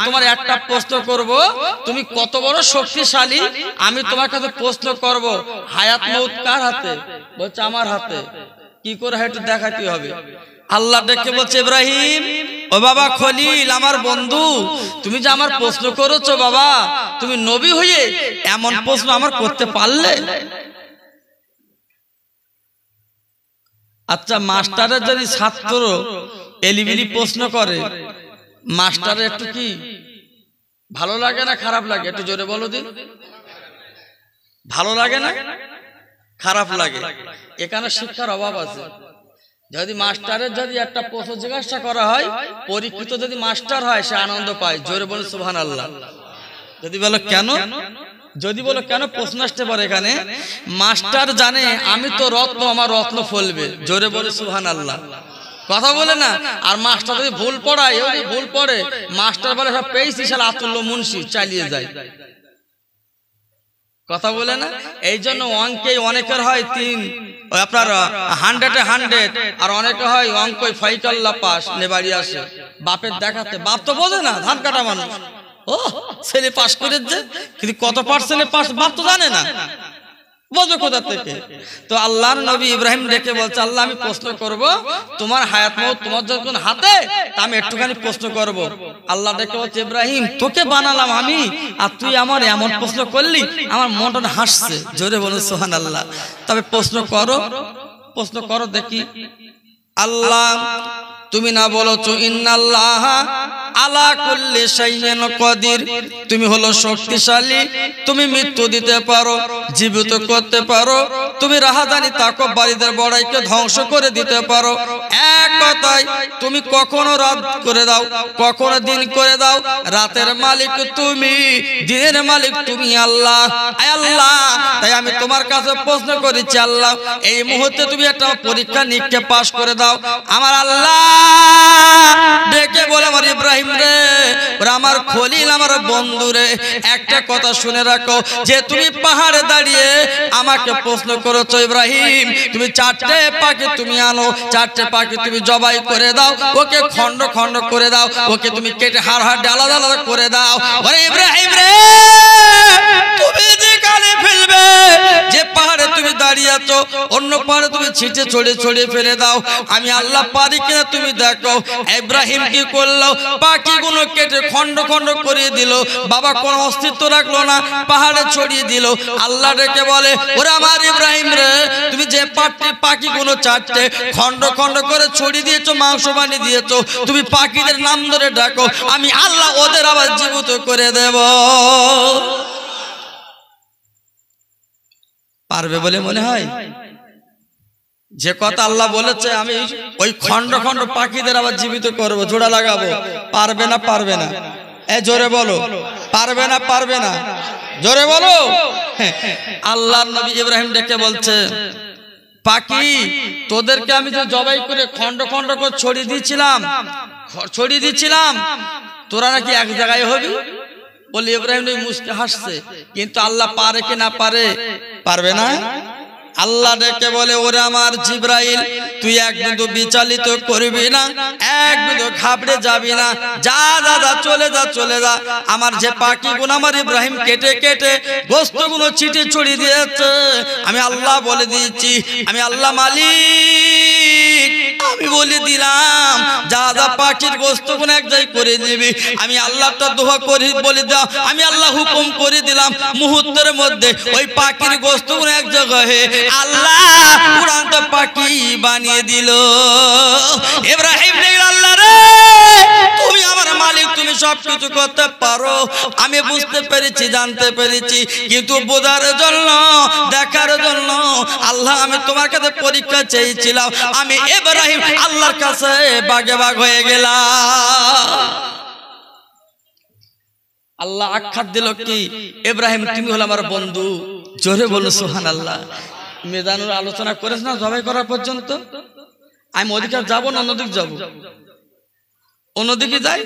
তোমার একটা প্রশ্ন করব, তুমি কত বড় শক্তিশালী আমি তোমার কাছে প্রশ্ন করব, হায়াত মউত কার হাতে? বলছে আমার হাতে। কি করে একটু দেখাতে হবে। আল্লাহ ডেকে বলছে, ইব্রাহিম ও বাবা খলিল, আমার বন্ধু, তুমি যে আমার প্রশ্ন করেছো বাবা, তুমি নবী হয়ে এমন প্রশ্ন আমার করতে পারলে? আচ্ছা, মাস্টারের যদি ছাত্র এলিবিলি প্রশ্ন করে, মাস্টারের একটু কি ভালো লাগে না খারাপ লাগে? একটু জোরে বলো দিন। ভালো লাগে না খারাপ লাগে? এখানে শিক্ষার অভাব আছে। যদি মাস্টারের যদি একটা প্রশ্ন জিজ্ঞাসা করা হয়, পরীক্ষিত যদি মাস্টার হয়, সে আনন্দ পায়। জোরে বলো সুবহানাল্লাহ। যদি বলো কেন, যদি বলো কেন প্রশ্ন আসতে পারে এখানে, মাস্টার জানে আমি তো রত্ন, আমার রত্ন ফলবে। জোরে বলে সুবহানাল্লাহ। কথা বলে না। আর মাস্টার যদি ভুল পড়ায়, ওই ভুল পড়ে, মাস্টার বলে সব পেয়েছি শালা আতুল্য মুন্সি, চালিয়ে যায়। কথা বলে না। এই জন্য অঙ্কে অনেকের হয় 3, আপনার 100-এ 100, আর অনেকে হয় অঙ্ক ফাইকাল্লা পাস নে বাড়ি আসে বাপের দেখাতে। বাপ তো বোঝে না, ধান কাটা মানুষ। ও ছেলে পাস করেছে, কিন্তু কত পার্সেন্টে পাস বাপ তো জানে না, বুঝবে কোথা থেকে? তো আল্লাহর নবী ইব্রাহিম ডেকে বলছে, আল্লাহ আমি প্রশ্ন করব, তোমার হায়াত মউত তোমার যখন হাতে, আমি একটুখানি প্রশ্ন করব। আল্লাহ ডেকে বলছে, ইব্রাহিম তোকে বানালাম আমি, আর তুই আমার এমন প্রশ্ন করলি, আমার মনটা হাসছে। জোরে বলো সুবহানাল্লাহ। তবে প্রশ্ন করো, প্রশ্ন করো দেখি। আল্লাহ তুমি না বলেছো ইন্নাল্লাহ আলা কুল্লি শাইইন কাদির, তুমি হলো শক্তিশালী, তুমি মৃত্যু দিতে পারো, জীবিত করতে পারো, তুমি রাহাজানি তাকব্বারীদের বড়াইকে ধ্বংস করে দিতে পারো। এক কথায় তুমি কখনো রাত করে দাও, কখনো দিন করে দাও। রাতের মালিক তুমি, দিনের মালিক তুমি আল্লাহ। আয় আল্লাহ, তাই আমি তোমার কাছে প্রশ্ন করেছি আল্লাহ, এই মুহূর্তে তুমি একটা পরীক্ষা নিরীক্ষা পাশ করে দাও। আমার আল্লাহ ডেকে বলে, আমার ইব্রাহিম রে, আমার খলিল, আমার বন্ধু রে, একটা কথা শুনে রাখো, যে তুমি পাহাড়ে দাঁড়িয়ে আমাকে প্রশ্ন করেছো ইব্রাহিম, তুমি 4টে পাখি তুমি আনো, 4টে পাখি তুমি জবাই করে দাও, ওকে খন্ড খন্ড করে দাও, ওকে তুমি কেটে হাড় হাড় আলাদা আলাদা করে দাও। আরে ইব্রাহিম রে, তুমি যে কালে ফেলবে, যে পাহাড়ে তুমি দাঁড়িয়ে আছো, অন্য পাহাড়ে তুমি ছিটে ছড়িয়ে ছড়িয়ে ফেলে দাও। আমি আল্লাহ পারি কিনা তুমি দেখো। ইব্রাহিম কি করলো? পাখিগুলো কেটে খন্ড খন্ড করে দিল। বাবা কোনো অস্তিত্ব রাখলো না, পাহাড়ে ছড়িয়ে দিল। আল্লাহ ডেকে বলে, ওরে আমার ইব্রাহিম রে, তুমি যে পাখিগুলো 4টে খন্ড খন্ড করে ছড়িয়ে দিয়েছো, মাংস বানিয়ে দিয়েছো, তুমি পাখিদের নাম ধরে ডাকো, আমি আল্লাহ ওদের আবার জীবিত করে দেব। পারবে বলে মনে হয়? যে কথা আল্লাহ বলেছে, আমি ওই খন্ড খন্ড পাখিদের আবার জীবিত করব, জোড়া লাগাবো। পারবে না পারবে না? এ জোরে বলো, পারবে না পারবে না? জোরে বলো। আল্লাহর নবী ইব্রাহিম ডেকে বলছে, পাখি তোদেরকে আমি যে জবাই করে খন্ড খন্ড করে ছড়িয়ে দিয়েছিলাম, তোরা নাকি এক জায়গায় হবি? বলে ইব্রাহিম মুস্কি হাসছে। কিন্তু আল্লাহ পারে কি না পারে? পারবে না। আল্লাহ ডেকে বলে, ওরে আমার জিবরাইল, তুই এক বিন্দু বিচলিত করবি না, এক বিন্দু ঘাবড়ে যাবি না, যা যা যা চলে যা চলে যা। আমার যে পাখিগুলো আমার ইব্রাহিম কেটে কেটে গোস্তগুলো ছিটে ছড়িয়ে দিয়েছে, আমি আল্লাহ বলে দিয়েছি, আমি আল্লাহ মালিক, আমি বলে দিলাম যা যা পাখির গোস্তগুলো এক জায়গায় করে দিবি। আমি আল্লাহটা দোয়া করে বলে দাও, আমি আল্লাহ হুকুম করে দিলাম, মুহূর্তের মধ্যে ওই পাখির গোস্তগুলো এক জায়গায় আল্লাহ উড়ান্ত পাখি বানিয়ে দিল। ইব্রাহিম আল্লাহ রে, তুমি আমার মালিক, তুমি সবকিছু করতে পারো, আমি বুঝতে পেরেছি, জানতে পেরেছি, কিন্তু বোঝার জন্য, দেখার জন্য আল্লাহ আমি তোমার কাছে পরীক্ষা চেয়েছিলাম। আমি ইব্রাহিম আল্লাহর কাছে বাগে বাগ হয়ে গেলাম। আল্লাহ আখ্যাত দিল কি, ইব্রাহিম তুমি হলো আমার বন্ধু। জোরে বলো সুবহানাল্লাহ। মেদানুর আলোচনা করেছ না জবাই করার পর্যন্ত? আমি ওদিকে যাবো না অন্যদিকে যাবো? অন্যদিকে যাই।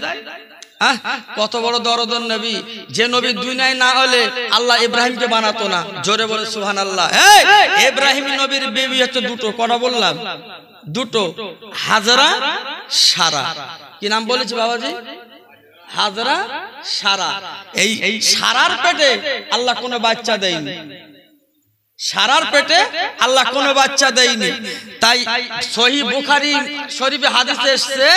কত বড় দরদর নবী, যে নবী দুনিয়ায় না হলে আল্লাহ ইব্রাহিমকে বানাতো না। জোরে বলে সুবহানাল্লাহ। ইব্রাহিম নবীর বেবি হচ্ছে দুটো, কটা বললাম? দুটো, হাজরা, সারা। কি নাম বলেছে বাবাজি? হাজরা, সারা। এই সারার পেটে আল্লাহ কোনো বাচ্চা দেয়নি, সারার পেটে আল্লাহ কোনো বাচ্চা দেয়নি। তাই সহিহ বুখারী শরীফে হাদিসে এসেছে,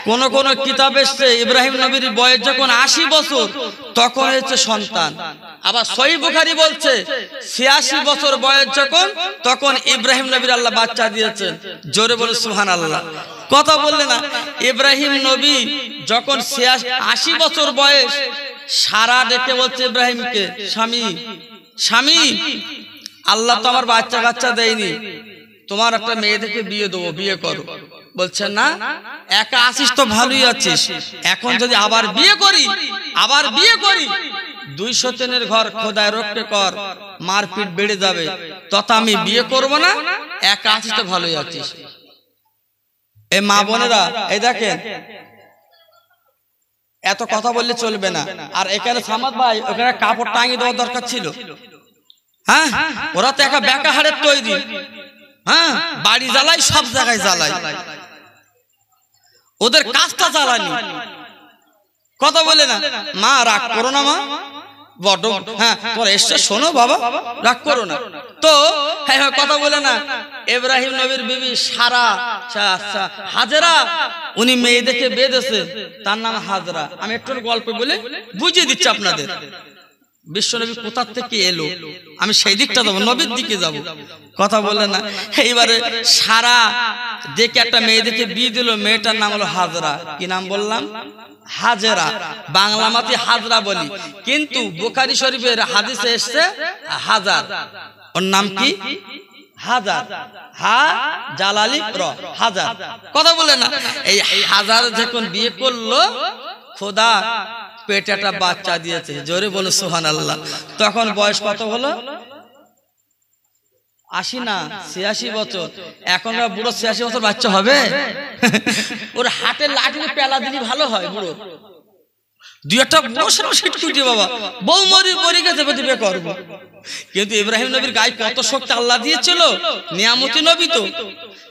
কোন কোন কিতাবে এসেছে ইব্রাহিম নবীর বয়স যখন 80 বছর তখন হচ্ছে সন্তান। আবার সহিহ বুখারী বলছে 86 বছর বয়স যখন তখন ইব্রাহিম নবীর আল্লাহ বাচ্চা দিয়েছেন। জোরে বলে সুবহানাল্লাহ। কথা বললে না, ইব্রাহিম নবী যখন 80 বছর বয়স, সারা ডেকে বলছে ইব্রাহিমকে, স্বামী স্বামী, আল্লাহ তো আমার বাচ্চা কাচ্চা দেয়নি, তোমার একটা মেয়ে দেখে বিয়ে দেবো, বিয়ে করো। বলছে না, একা আছিস তো ভালোই আছিস, এখন যদি আবার বিয়ে করি, আবার বিয়ে করি, 200 টেনের ঘর খোদায় রক্ষে কর, মারপিট বেড়ে যাবে, তথা আমি বিয়ে করব না, একা আছিস তো ভালোই আছিস। এই মা বোনেরা, এই দেখেন, এত কথা বললে চলবে না। আর এখানে সামাদ ভাই, ওখানে কাপড় টাঙিয়ে দেওয়ার দরকার ছিল। হ্যাঁ, ওরা তো একা বেকা হাড়ের তৈরি। হ্যাঁ, বাড়ি জ্বালাই, সব জায়গায় জ্বালাই, ওদের কাজটা জ্বালানি। কথা বলে না, মা রাগ করো না, মা বড়, হ্যাঁ তোমরা এসে শোনো বাবা, রাগ করো না তো। হ্যাঁ কথা বলে না, ইব্রাহিম নবীর বিবি সারা, হাজেরা, উনি মেয়ে দেখে বেঁধেছে, তার নাম হাজরা। আমি একটু গল্প বলে বুঝিয়ে দিচ্ছি আপনাদের, বিশ্বনবী কোথা থেকে এলো, আমি সেই দিকটা যাবো, নবীর দিকে যাব। কথা বলে না, এইবারে সারা দেখে একটা মেয়ে দেখে বিয়ে দিল, মেয়েটার নাম হলো হাজরা। কি নাম বললাম? হাজেরা। বাংলা মাতি হাজরা বলি, কিন্তু বুখারী শরীফের হাদিসে এসছে হাজার। ওর নাম কি? হাজার, হা জালালি র, হাজার। কথা বলে না, এই হাজার যখন বিয়ে করলো, খোদা পেটে একটা বাচ্চা দিয়েছে। জোরে বলো সুবহানাল্লাহ। তখন বয়স কত হলো? 80 না, 86 বছর। এখন বুড়ো 86 বছর বাচ্চা হবে? ওর হাতের লাঠি পেলা দিলে ভালো হয় বুড়ো। দুই একটা বসে সিটকুটি বাবা, বউ মরে গেছে, বিয়ে করবো। কিন্তু ইব্রাহিম নবীর গায়ে কত শক্তি আল্লাহ দিয়েছিল, নিয়ামতি নবী তো।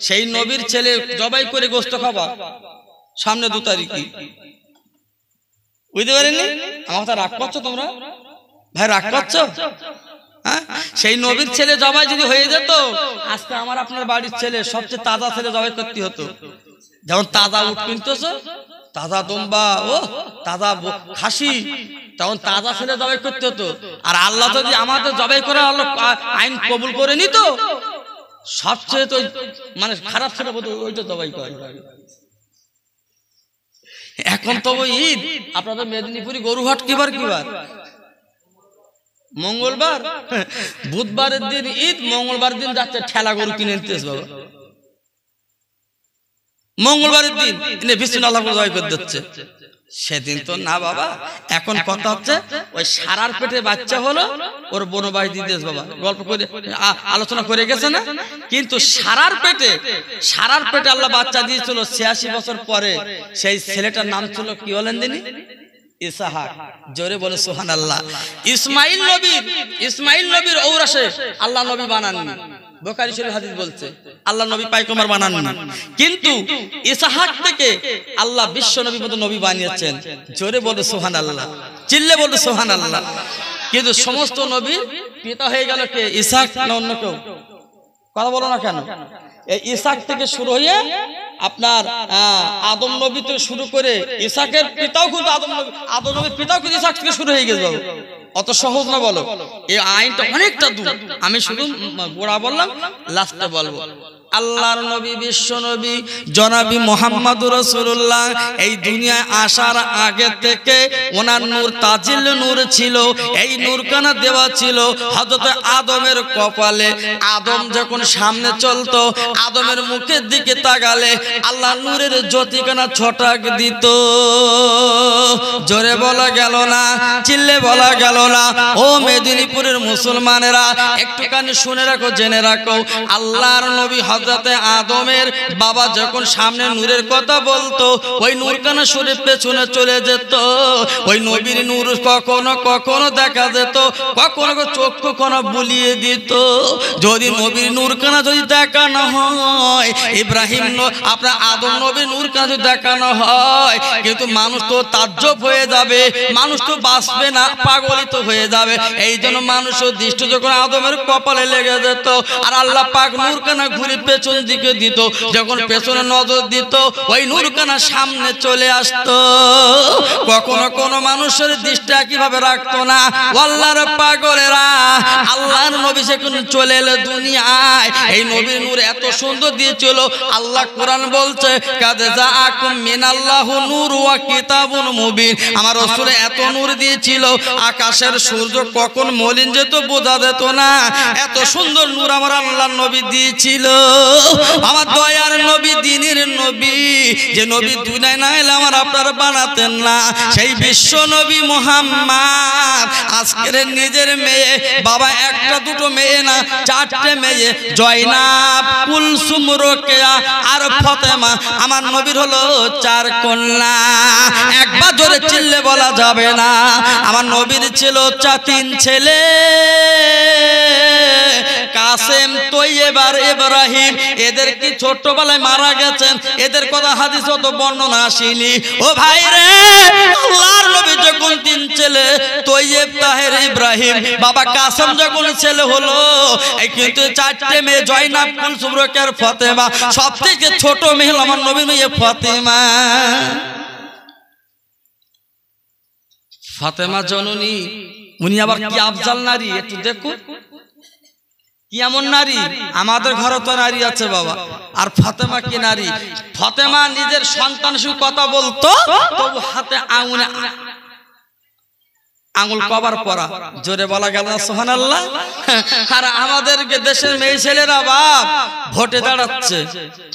সেই নবীর ছেলে জবাই করে গোশত খাবা, সামনে 2 তারিখে। বুঝতে পারেননি? আমার কথা রাগ করছো তোমরা? ভাই রাগ করছো? হ্যাঁ, সেই নবীর ছেলে জবাই যদি হয়ে যেত, আজকে আমার আপনার বাড়ির ছেলে সবচেয়ে তাজা ছেলে জবাই করতে হতো। যেমন তাজা উট কিনতেছো, তাজা দম্বা, ও তাজা খাসি, তখন তাজা ছেলে জবাই করতে হতো। আর আল্লাহ যদি আমাদের জবাই করে আল্লাহ আইন কবুল করে নিত, সবচেয়ে তো মানে খারাপ ছেলে ওইটা জবাই করে। এখন তো ঈদ, আপনাদের মেদিনীপুরি গরুহাট কিবার কিবার? মঙ্গলবার, বুধবারের দিন ঈদ, মঙ্গলবার দিন যাচ্ছে ঠেলা গরু কিনে নিতেছে বাবা। মঙ্গলবারের দিন বিশ্বনাথ জয় করে দিচ্ছে, সেদিন তো না বাবা। এখন কথা হচ্ছে ওই সারার পেটে বাচ্চা হলো, ওর বনবাস দিতেছ বাবা, গল্প করে আলোচনা করে গেছে না। কিন্তু সারার পেটে আল্লাহ বাচ্চা দিয়েছিল 86 বছর পরে। সেই ছেলেটার নাম ছিল কি বলেন দিনি? ইসহাক। জোরে বলে সুবহানাল্লাহ। ইসমাইল নবীর ঔরসে আল্লাহ নবী বানাননি। বুখারী শরীফ হাদিস বলছে আল্লাহ নবী পায়গম্বর বানাননি, কিন্তু ইসহাক থেকে আল্লাহ বিশ্ব নবী মতো নবী বানিয়েছেন। জোরে বলে সুবহানাল্লাহ, চিল্লে বলে সুবহানাল্লাহ। কিন্তু সমস্ত নবী পিতা হয়ে গেল কে? ইসহাক না অন্য কেউ? কথা বলো না কেন? এই ইসহাক থেকে শুরু হয়ে আপনার আদম নবী থেকে শুরু করে ইসহাকের পিতাও কিন্তু আদম নবীর পিতাও কিন্তু ইসহাক থেকে শুরু হয়ে গেছে। অত সহজ না বলো, এই আইনটা অনেকটা দূর। আমি শুধু গোড়া বললাম, লাস্টে বলবো। আল্লাহর নবী বিশ্ব নবী জনাবি মুহাম্মদুর রাসূলুল্লাহ এই দুনিয়ায় আসার আগে থেকে ওনার নূর তাজিল নূর ছিল। এই নূরখানা দেওয়া ছিল হযরত আদমের কপালে। আদম যখন সামনে চলতো, আদমের মুখের দিকে তাকালে আল্লাহ নূরের জ্যোতিখানা ছটাক দিত। জোরে বলা গেল না, চিল্লে বলা গেল না। ও মেদিনীপুরের মুসলমানেরা, একটুখানি শুনে রাখো, জেনে রাখো, আল্লাহর নবী হযরতে আদমের বাবা যখন সামনে নূরের কথা বলতো, ওই নূরখানা শরীফ পেছনে চলে যেত। ওই নবীর নূর কখনো কখনো দেখা যেত, কখনো চক্ষু কোন বুলিয়ে দিত। যদি নবীর নূরখানা যদি দেখানো হয়, ইব্রাহিম আপনার আদম নবীর নূরখানা যদি দেখানো হয়, কিন্তু মানুষ তো তাজ্জব হয়ে যাবে, মানুষ তো বাঁচবে না, পাগলিত হয়ে যাবে। এই জন্য মানুষের দৃষ্টি যখন আদমের কপালে লেগে যেত, আর আল্লাহ পাক নূরখানা ঘুরে পেছন দিকে দিত, যখন পেছনে নজর দিত ওই নূরখানা সামনে চলে আসতো। কখনো কোনো মানুষের দৃষ্টি কিভাবে রাখতো না। আল্লাহর পাগলেরা, আল্লাহর নবী যখন চলে এলো দুনিয়ায়, এই নবীর নূর এত সুন্দর দিয়েছিল। আল্লাহ কোরআন বলছে, কাদ জাআকুম মিনাল্লাহু নূর ওয়া কিতাবুন মুবিন। আমার রাসূল এত নূর দিয়েছিল, আকাশের সূর্য কখন মলিন যেত বোঝা যেত না, এত সুন্দর নূর আমার আল্লাহর নবী দিয়েছিল। আমার দয়ার নবী, দ্বীনের নবী, যে নবী দুনিয়ায় না এলে আমার আপনারা বানাতেন না, সেই বিশ্ব নবী মুহাম্মদ আজকের নিজের মেয়ে, বাবা একটা দুটো মেয়ে না, চারটে মেয়ে, জয়নাব, কুলসুম, রোকেয়া আর ফাতেমা। আমার নবীর হলো চার কন্যা। একবার জোরে চিল্লে বলা যাবে না। আমার নবীর ছিল তিন ছেলে, কাসেম, তৈয়ব আর ইব্রাহিম। এদের কি ছোটবেলায় মারা গেছেন, এদের কথা হাদিস অত বর্ণনা আসেনি। ও ভাই রে, আল্লাহর নবী যখন তিন ছেলে, তৈয়ব, তাহের, ইব্রাহিম, বাবা কাসেম যখন ছেলে হলো, এই কিন্তু চারটে মেয়ে, জয়নাব, কুলসুম, রোকেয়া আর ফাতেমা। সবথেকে ছোট মেয়ে হলো আমার নবীর মেয়ে ফাতেমা। ফাতেমা জননী, উনি আবার কি আফজাল নারী, একটু দেখুন কি এমন নারী। আমাদের ঘরে তো নারী আছে বাবা, আর ফাতেমা কি নারী। ফাতেমা নিজের সন্তান সঙ্গে কথা বলতো, তবু হাতে আঙুল কভার পরা। জোরে বলা গেল না সুবহানাল্লাহ। আর আমাদের দেশের মেয়ে ছেলেরা বাপ ভোটে দাঁড়াচ্ছে,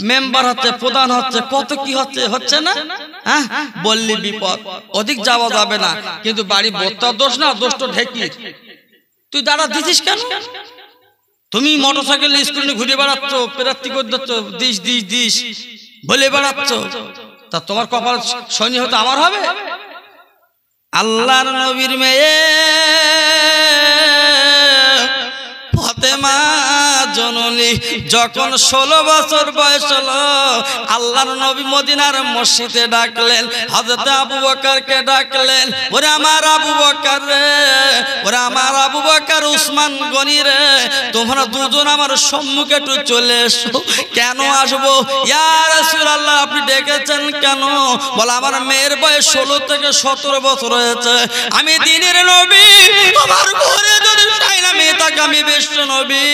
মেম্বার হচ্ছে, প্রধান হচ্ছে, কত কি হচ্ছে না। হ্যাঁ, বললি বিপদ, অধিক যাওয়া যাবে না। কিন্তু বাড়ি বোত্তার দোষ না, দোষ তো ঢেকির। তুই দাঁড়া দিছিস কেন? তুমি মোটরসাইকেল স্কুলে ঘুরে বেড়াচ্ছ, প্রার্থী করে দিচ্ছ, দিস বলে বেড়াচ্ছ, তা তোমার কপাল সৈন্য হতে আমার হবে? আল্লাহর নবীর মেয়ে ফাতেমা জননী যখন 16 বছর বয়স হলো, আল্লাহর নবী মদিনার মসজিদে ডাকলেন, হযরত আবু বকরকে ডাকলেন, ওরে আমার আবু বকর রে, ওরে আমার আবু বকর, উসমান গনি রে, তোমরা দুজন আমার সম্মুখে একটু চলে এসো। কেন আসবো? ইয়া রাসূলুল্লাহ, আপনি ডেকেছেন কেন? বলে আমার মেয়ের বয়স 16 থেকে 17 বছর হয়েছে, আমি দ্বীনের নবী, আমার ঘরে যদি চাইনা মেয়ে থাকে, আমি বিশ্ব নবী।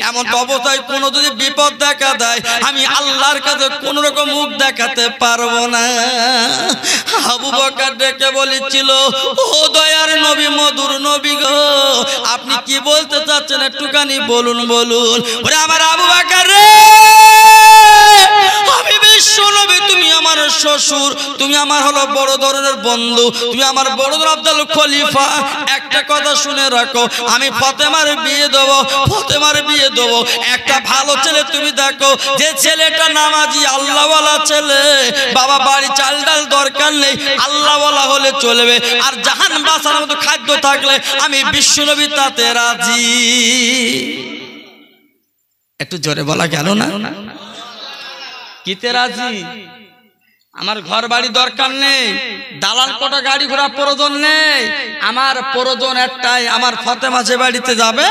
এমন অবস্থায় কোনো যদি বিপদ দেখা দেয়, আমি আল্লাহর কাছে কোন রকম মুখ দেখাতে পারবো না। আবু বকর ডেকে বলেছিল, ও দয়ার নবী, মধুর নবী গো, আপনি কি বলতে চাচ্ছেন একটুখানি বলুন। ওরে আমার আবু বকর রে, আমি বিশ্ব নবী, তুমি আমার শ্বশুর, তুমি আমার হলো বড় ধরনের বন্ধু, তুমি আমার বড় ধরনের আব্দুল খলিফা। একটা কথা শুনে রাখো, আমি ফাতেমার বিয়ে দেবো, একটা ভালো ছেলে তুমি দেখো, যে ছেলেটা নামাজি, আল্লাহওয়ালা ছেলে, বাবা বাড়ি চাল ডাল দরকার নেই, আল্লাহওয়ালা হলে চলবে, আর জাহান বাঁচার মতো খাদ্য থাকলে আমি বিশ্ব নবী তাতে রাজি। একটু জোরে বলা গেল না? কিতে রাজি? আমার ঘর বাড়ি দরকার নেই, দালাল কোটা গাড়ি ঘোড়া প্রয়োজন নেই, আমার প্রয়োজন একটাই, আমার ফাতেমা যে বাড়িতে যাবে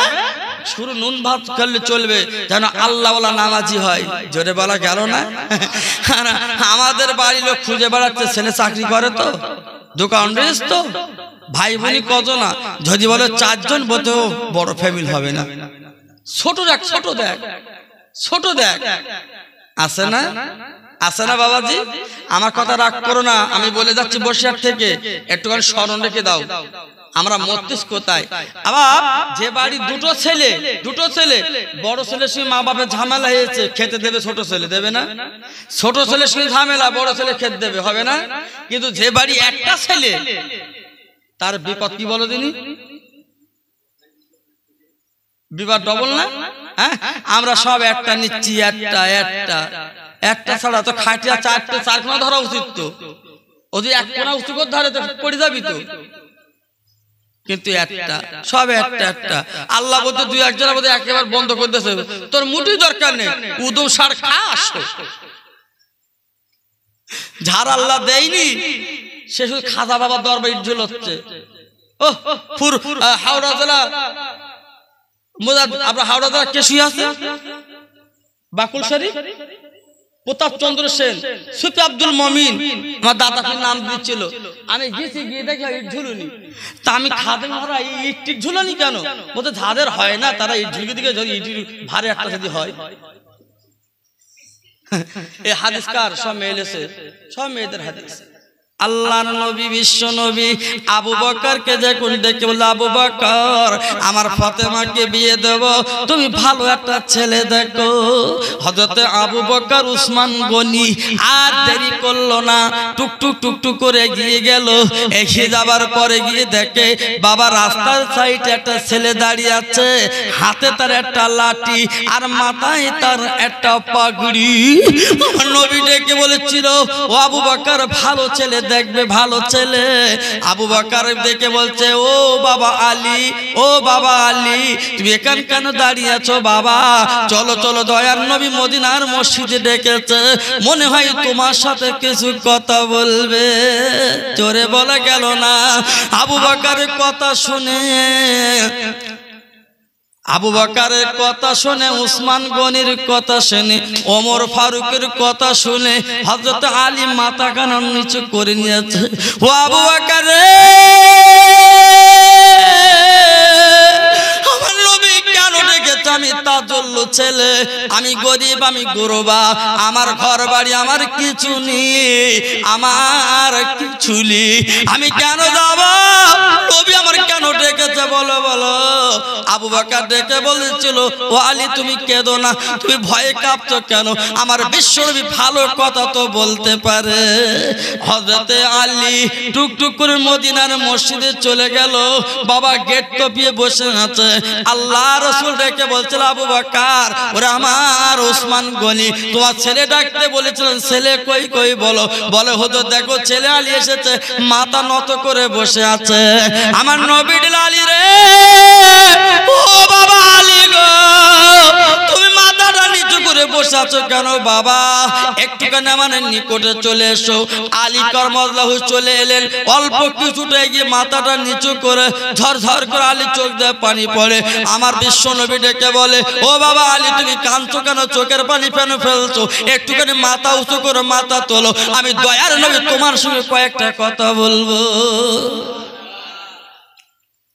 শুরু নুন ভাত করলে চলবে, যেন আল্লাহওয়ালা নামাজি হয়। জোরে বলা গেল না? আমাদের বাড়ির লোক খুঁজে বেড়াচ্ছে, ছেলে চাকরি করে তো, দোকান রেস তো, ভাই বোনি কজন না, যদি বলে 4 জন, বলতে বড় ফ্যামিলি হবে না, ছোট দেখ আছে না? আছে না বাবাজি? আমার কথা রাগ করো না, আমি বলে যাচ্ছি বসিরহাট থেকে, একটুখানি স্মরণ রেখে দাও, আমরা মস্তিষ্ক কোথায়। আবার যে বাড়ি দুটো ছেলে, বড় ছেলের সঙ্গে মা বাপের ঝামেলা হয়েছে, খেতে দেবে ছোট ছেলে, দেবে না? ছোট ছেলের সঙ্গে ঝামেলা, বড় ছেলে খেতে দেবে, হবে না? কিন্তু যে বাড়ি একটা ছেলে, তার বিপদ কি বলো দিনি? বিবাহ ডবল না? হ্যাঁ, আমরা সব একটা নিচ্ছি, একটা ছাড়া তো খাটিয়া চারখানা ধরা উচিত। তো ওদি এক কোনা উঁচু করে ধরে তো পড়ে যাবি তো। কিন্তু একটা সব একটা আল্লাহ বলতে দুই একজনের মধ্যে একেবারে বন্ধ করে দিয়েছে, তোর মুঠি দরকার নেই, উদম সার খাস। ঝাড় আল্লাহ দেয়নি, সে শুধু খাজা বাবার দরবার ইজ্জল হচ্ছে। ও ফুর হাওড়া জেলা আপনার হাওড়া জেলা কে শুয়ে আছে? বাকুল শরীফ, প্রতাপ চন্দ্র সেন, সুফি আব্দুল মমিন, আমার দাদাকে নাম দিচ্ছিল। আমি গেছি, গিয়ে দেখি ইট ঝুলুনি। তা আমি খাদে মারা ইট টিক ঝুলানি কেন? বলতে যাদের হয় না তারা ইট ঝুলকে দিকে যদি ইট ভারে একটা যদি হয়। এই হাদিস কার? সব মেয়েছে, সব মেয়েদের হাদিস। আল্লাহর নবী, বিশ্ব নবী আবু বকরকে যখন ডেকে বলল, আবু বকর আমার ফাতেমাকে বিয়ে দেব, তুমি ভালো একটা ছেলে দেখো। হযরতে আবু বকর উসমান গনি আর দেরি করলো না, টুকটুক টুকটুক করে গিয়ে গেল। এগিয়ে যাবার পরে গিয়ে দেখে বাবা রাস্তার সাইডে একটা ছেলে দাঁড়িয়ে আছে, হাতে তার একটা লাঠি আর মাথায় তার একটা পাগড়ি। আমার নবী ডেকে বলেছিল, ও আবু বকর ভালো ছেলে দেখবে, ভালো ছেলে। আবু বকর দেখে বলছে, ও বাবা আলী, ও বাবা আলী, তুমি এখান কেন দাঁড়িয়ে আছো? বাবা চলো চলো, দয়ার নবী মদিনার মসজিদে ডেকেছে, মনে হয় তোমার সাথে কিছু কথা বলবে। জোরে বলা গেল না। আবু বকরের কথা শুনে, আবু বকরের কথা শুনে, উসমান গনির কথা শুনে, ওমর ফারুকের কথা শুনে হযরত আলী মাথা কান নিচু করে নিয়েছে। ও আবু বকর রে, আমার নবী কেন ডেকেছে? আমি তাজুল্লু ছেলে, আমি গরিব, আমি গুরবা, আমার ঘর বাড়ি আমার কিছু নেই, আমার কিছু নেই, আমি কেন যাব? নবী আমার কেন ডেকেছে বলো বলো। আবু বকর ডেকে বলেছিল, ও আলী তুমি কেঁদো না, তুমি ভয়ে কাঁপছো কেন? আমার বিশ্বনবী ভালো কথা তো বলতে পারে। হযরতে আলী টুকটুক করে মদিনার মসজিদে চলে গেল। বাবা গেট টপিয়ে বসে আছে। আল্লাহ রাসূল ডেকে বলছিল, আবু বকর ওরে আমার উসমান গনি তোমার ছেলে ডাকতে বলেছিলেন, ছেলে কই কই বলো। বলে হুজুর দেখো ছেলে আলী এসেছে, মাথা নত করে বসে আছে। আমার নবী আলী রে, ও বাবা আলী গো, তুমি মাথাটা নিচু করে বসে আছো কেন? বাবা একটুখানি আমার নিকটে চলে এসো। আলী করমল্লাহু চলে এলেন, অল্প কিছুটা গিয়ে মাথাটা নিচু করে ঝরঝর করে আলী চোখ দিয়ে পানি পড়ে। আমার বিশ্ব নবী ডেকে বলে, ও বাবা আলী তুমি কাঁদছো কেন? চোখের পানি কেন ফেলছো? একটুখানি মাথা উঁচু করে মাথা তোলো, আমি দয়ার নবী তোমার সঙ্গে কয়েকটা কথা বলবো।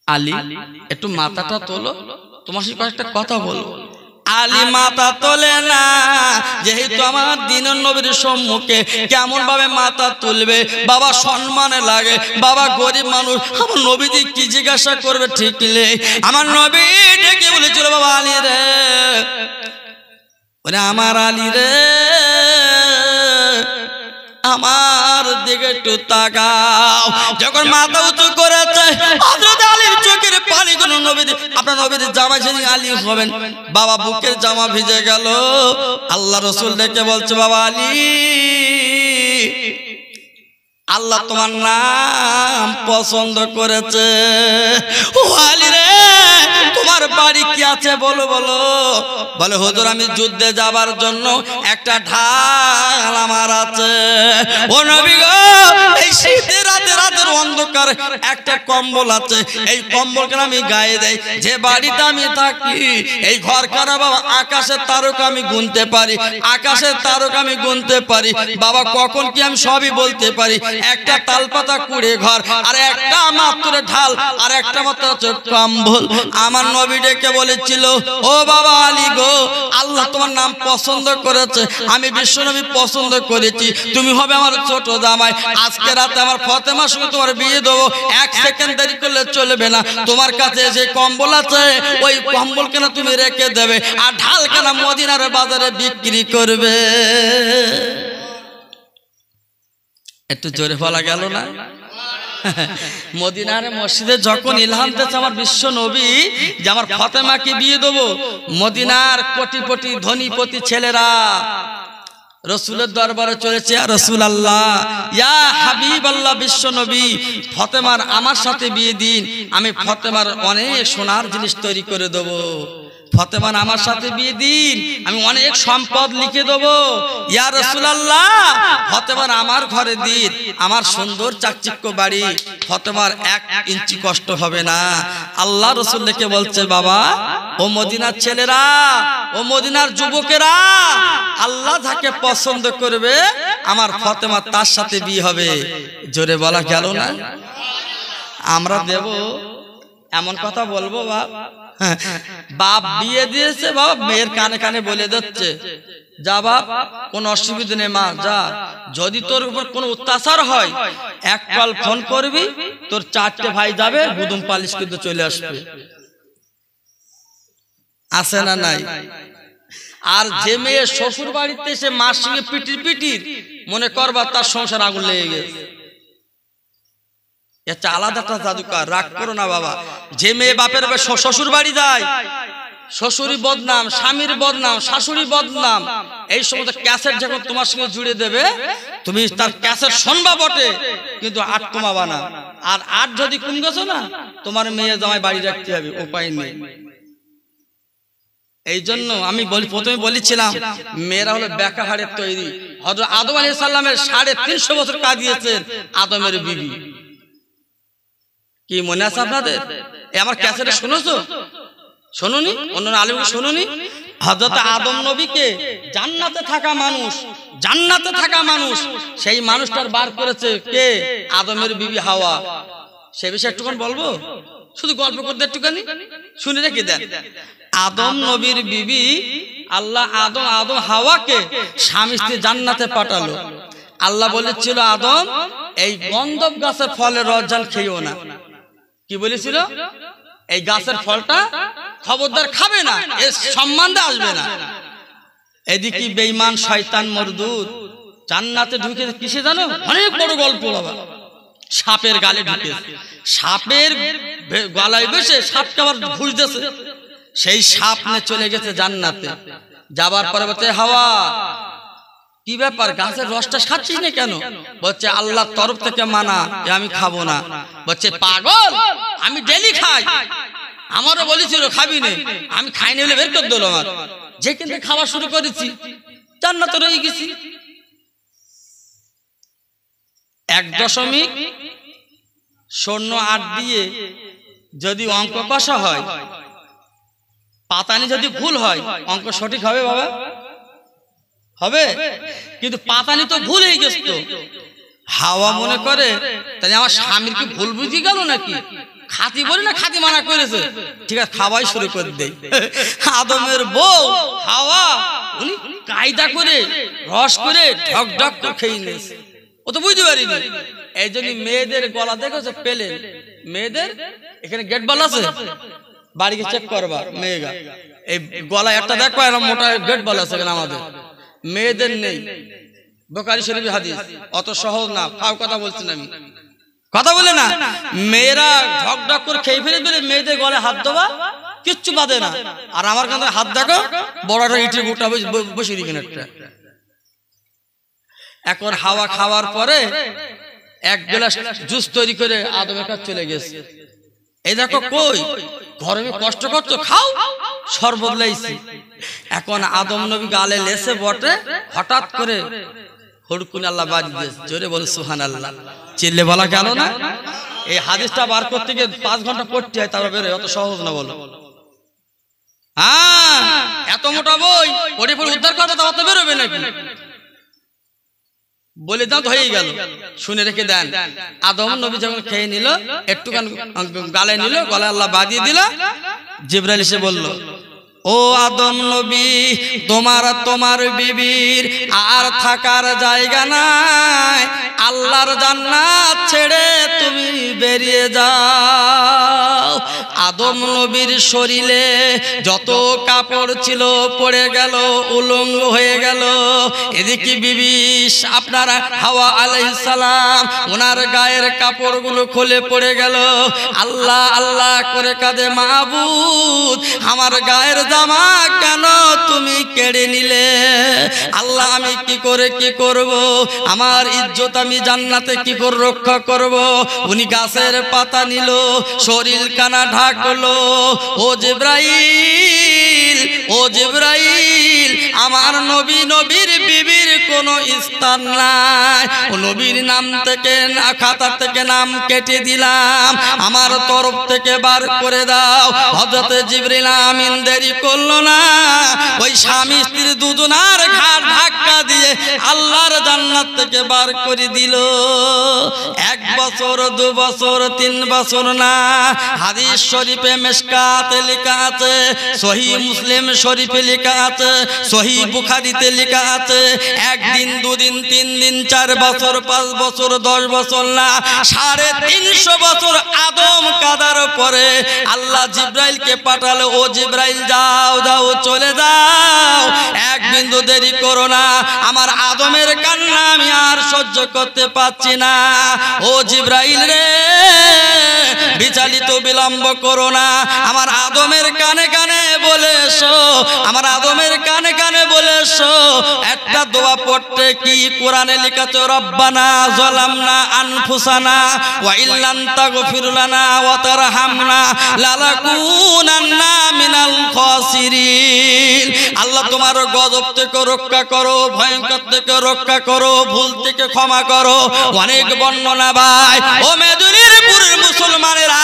আলী একটু মাথাটা তোলো, তোমার সাথে কয়েকটা কথা বলবো। আলী মাথা তোলে না, যেহেতু আমার দিনের নবীর সম্মুখে কেমন ভাবে মাথা তুলবে? বাবা সম্মানে লাগে, বাবা গরিব মানুষ, আমার নবীজি কি জিজ্ঞাসা করবে ঠিক নেই। আমার নবী ডেকে বলেছিল, বাবা আলী রে, ওরে আমার আলী রে, আমার দিকে একটু তাকাও। যখন মাথা উঁচু করেছে, হযরত আলীর চোখের পানি কোন নবীর, আপনার নবীর জামা ছেড়ে আলী হবেন। বাবা বুকের জামা ভিজে গেল। আল্লাহ রাসূল ডেকে বলছে, বাবা আলী, আল্লাহ তোমার নাম পছন্দ করেছে। ও আলী রে, তোমার বাড়ি কি আছে বলো বলো। বলে হুজুর আমি যুদ্ধে যাবার জন্য একটা ঢাল আমার আছে। ও নবী গো, এই শীতের রাতের অন্ধকার একটা কম্বল আছে, এই কম্বলকে আমি গায়ে দেই। যে বাড়িতে আমি থাকি এই ঘরখানা বাবা আকাশের তারকা আমি গুনতে পারি, আকাশের তারকা আমি গুনতে পারি। বাবা কখন কি আমি সবই বলতে পারি। একটা তালপাতা কুড়ে ঘর, আর একটা মাত্র ঢাল, আর একটা মাত্র কম্বল। আমার নবী ডেকে বলেছিল, ও বাবা আলী গো, আল্লাহ তোমার নাম পছন্দ করেছে, আমি বিশ্বনবী পছন্দ করেছি, তুমি হবে আমার ছোট জামাই। আজকে রাতে আমার ফাতেমার সঙ্গে তোমার বিয়ে দেবো, এক সেকেন্ড দেরি করলে চলবে না। তোমার কাছে যে কম্বল আছে ওই কম্বল কেন তুমি রেখে দেবে, আর ঢাল কেন মদিনার বাজারে বিক্রি করবে। একটু জোরে বলা গেল না? মদিনার মসজিদে যখন ইলহাম দিয়েছে আমার বিশ্ব নবী যে আমার ফাতেমাকে বিয়ে দেবো, মদিনার কোটিপতি ধনীপতি ছেলেরা রসুলের দরবারে চলেছে, রসুল আল্লাহ, ইয়া হাবিব আল্লাহ, বিশ্ব নবী, ফাতেমার আমার সাথে বিয়ে দিন, আমি ফাতেমার অনেক সোনার জিনিস তৈরি করে দেবো। ফাতেমার আমার সাথে বিয়ে দিন, আমি অনেক সম্পদ লিখে দেবো। ইয়া রাসূলুল্লাহ, ফাতেমার আমার ঘরে দিন, আমার সুন্দর চাকচিক্য বাড়ি, ফাতেমার 1 ইঞ্চি কষ্ট হবে না। আল্লাহ রাসূল লিখে বলছে, বাবা ও মদিনার ছেলেরা, ও মদিনার যুবকেরা, আল্লাহ যাকে পছন্দ করবে আমার ফাতেমা তার সাথে বিয়ে হবে। জোরে বলা গেল না? আমরা দেব এমন কথা বলবো বাপ বিয়ে দিয়েছে, বাবা মেয়ের কানে কানে বলে দিচ্ছে, যা বাপ কোন অসুবিধা নেই, মা যা, যদি তোর উপর কোনো অত্যাচার হয় 1 কল ফোন করবি, তোর 4টে ভাই যাবে, গুদুম পালিশ কিন্তু চলে আসবে। আছে না নাই? আর যে মেয়ে শ্বশুর বাড়িতে এসে মার সঙ্গে পিটির পিটির, মনে করবা তার সংসার আগুন লেগে গেছে। এটা আলাদা একটা জাদুকার, রাগ করো না বাবা। যে মেয়ে বাপের শ্বশুর বাড়ি যায়, শ্বশুরি বদনাম, স্বামীর বদনাম, শাশুড়ি বদনাম, এই সমস্ত ক্যাসেট যখন তোমার সঙ্গে জুড়ে দেবে, তুমি তার ক্যাসেট শুনবা বটে, কিন্তু আট কমাবা না। আর আট যদি কম গেছো না, তোমার মেয়ে জামাই বাড়ি রাখতে হবে, উপায় নেই। এই জন্য আমি প্রথমে বলেছিলাম, মেয়েরা হলো বেকা হাড়ের তৈরি। হযরত আদম আলাইহিস সালামের 350 বছর কাটিয়েছেন আদমের বিবি। কি মনে আছে আপনাদের? আমার ক্যাসেটে শুনেছো? শুনুনি? অন্য আলেমকে শুনুনি? হযরত আদম নবীকে জান্নাতে থাকা মানুষ, সেই মানুষটার বার করেছে কে? আদমের বিবি হাওয়া। সে বিষয়ে একটুখান বলবো, শুধু গল্প করতে একটুখানি শুনে রেখে দেন। আদম নবীর বিবি আল্লাহ আদম হাওয়াকে স্বামী স্ত্রী জান্নাতে পাঠালো। আল্লাহ বলেছিল, আদম এই গন্ধব গাছের ফলের রস খেয়েও না। কি বলেছিল? এই গাছের ফলটা খবরদার খাবে না, এর সম্মানটা আসবে না। এদিকে বেঈমান শয়তান মরদুদ জান্নাতে ঢুকে কিসে জানো? অনেক বড় গল্প বাবা। সাপের গালে ঢুকে, সাপের গলায় বসে সাপকে আবার ঘুষ দিয়েছে। সেই সাপ নিয়ে চলে গেছে জান্নাতে। যাবার পরে বলছে, হাওয়া কি ব্যাপার, গাছের রসটা খাচ্ছিস না কেন? বলছে, আল্লাহর তরফ থেকে মানা, আমি খাবো না। বলছে, পাগল, আমি ডেলি খাই, আমারও বলেছিল খাবি না, আমি খাইনি বলে বের করে দিল। আমার যেখান থেকে খাওয়া শুরু করেছি জান্নাতে রয়ে গেছি। 1.08 দিয়ে যদি অঙ্ক কষা হয়, পাতানি যদি ভুল হয়, অঙ্ক সঠিক হবে বাবা? হবে? কিন্তু পাতানি তো ভুল হয়ে গেছে। তো হাওয়া মনে করে তাহলে আমার স্বামীর কি ভুল বুঝি গেল নাকি? খাতি বলি না, খাতি মানা করেছে, ঠিক আছে খাওয়াই শুরু করে দেই। আদমের বউ হাওয়া উনি কায়দা করে রস করে ঢক ঢক করে খেয়ে নিয়েছে। ও তো বুঝতে পারিনি। এই জন্য মেয়েদের গলা দেখেছো পেলে, মেয়েদের এখানে গেট বল আছে, বাড়িকে চেক করবা মেয়েগা, এই গলা একটা দেখো, এরকম মোটা গেট বল আছে এখানে। আমাদের মেয়েদের নেই। বুখারী শরীফের হাদিস, অত সহজ না, ফাও কথা বলছি না আমি, কথা বলে না। মেয়েরা ঢক ঢক করে খেয়ে ফেলে দিলে মেয়েদের গলায় হাত দেওয়া কিচ্ছু বাদে না। আর আমার কাছে হাত দেখো, বড় একটা ইটের গোটা বসে দিবেন একটা। এখন হাওয়া খাওয়ার পরে 1 গ্লাস জুস তৈরি করে আদমের কাছে চলে গেছে। এই দেখো কই গরমে কষ্ট করছো, খাও, শরবত লাইছি। এখন আদম নবী গালে লেসে বটে, হঠাৎ করে হুড়কুন আল্লাহ বাজি দিয়েছে। জোরে বলে সুবহানাল্লাহ, চিল্লে বলা গেল না? এই হাদিসটা বার করতে গিয়ে 5 ঘন্টা পড়তে হয়, তারপর বেরোয়। অত সহজ না বলো। হ্যাঁ, এত মোটা বই পড়ে পড়ে উদ্ধার করবে, তারপর তো বেরোবে নাকি? বলে দাও তো হয়ে গেল। শুনে রেখে দেন, আদম নবী যখন খেয়ে নিল, একটুখান গালে নিল, গলায় আল্লাহ বাজিয়ে দিল। জিবরাইল এসে বলল, ও আদম নবী, তোমার বিবির আর থাকার জায়গা নাই, আল্লাহর জান্নাত ছেড়ে তুমি বেরিয়ে যাও। আদম আদম নবীর শরীরে যত কাপড় ছিল পড়ে গেল, উলঙ্গ হয়ে গেল। এদিকে বিবি আপনারা হাওয়া আলাইহিস সালাম ওনার গায়ের কাপড়গুলো খুলে পড়ে গেল। আল্লাহ আল্লাহ করে কাঁদে, মাবুদ আমার গায়ের জামা কেন তুমি কেড়ে নিলে? আল্লাহ আমি কি করে কি করব? আমার ইজ্জত আমি জান্নাতে কি করে রক্ষা করব? উনি গাছের পাতা নিল, শরীর কানা ঢাকলো। ও জিবরাইল, ও জিবরাইল, আমার নবী নবীর বিবির কোনো স্থান নাই, ও নবীর নাম থেকে না খাতা থেকে নাম কেটে দিলাম, আমার তরফ থেকে বার করে দাও। হযরত জিবরিল আমিন দেরি করলো না, ওই স্বামী স্ত্রী দুজনার ঘাড় ধাক্কা দিয়ে আল্লাহর জান্নাত থেকে বার করে দিল। 1 বছর 2 বছর 3 বছর না, হাদিস শরীফে মিশকাতে লেখা আছে, সহিহ মুসলিম শরীফে লেখা আছে, সহিহ বুখারীতে লেখা আছে, 1 দিন 2 দিন 3 দিন 4 বছর 5 বছর 10 বছর না, 350 বছর আদম কাদার পরে আল্লাহ জিবরাইলকে পাঠালো। ও জিবরাইল যাও যাও চলে যাও, 1 বিন্দু দেরি করো না, আমার আদমের কান্না আমি আর সহ্য করতে পারছি না। ও জিবরাইল রে, বিচলিত বিলম্ব করো না, আমার আদমের কানে কানে বলে এসো, আমার আদমের কানে কানে বলে এসো একটা দোয়া পড়তে। কি কোরআনে লেখা আছে, রব্বানা যালামনা আনফুসানা ওয়া ইল্লাম তাগফির লানা ওয়া তারহামনা লানাকুনান্না মিনাল খাসিরিন। আল্লাহ তোমার গজব থেকে রক্ষা করো, ভয়ঙ্কর থেকে রক্ষা করো, ভুল থেকে ক্ষমা করো। অনেক বর্ণনা ভাই, ও মেদিনীপুরের মুসলমানেরা,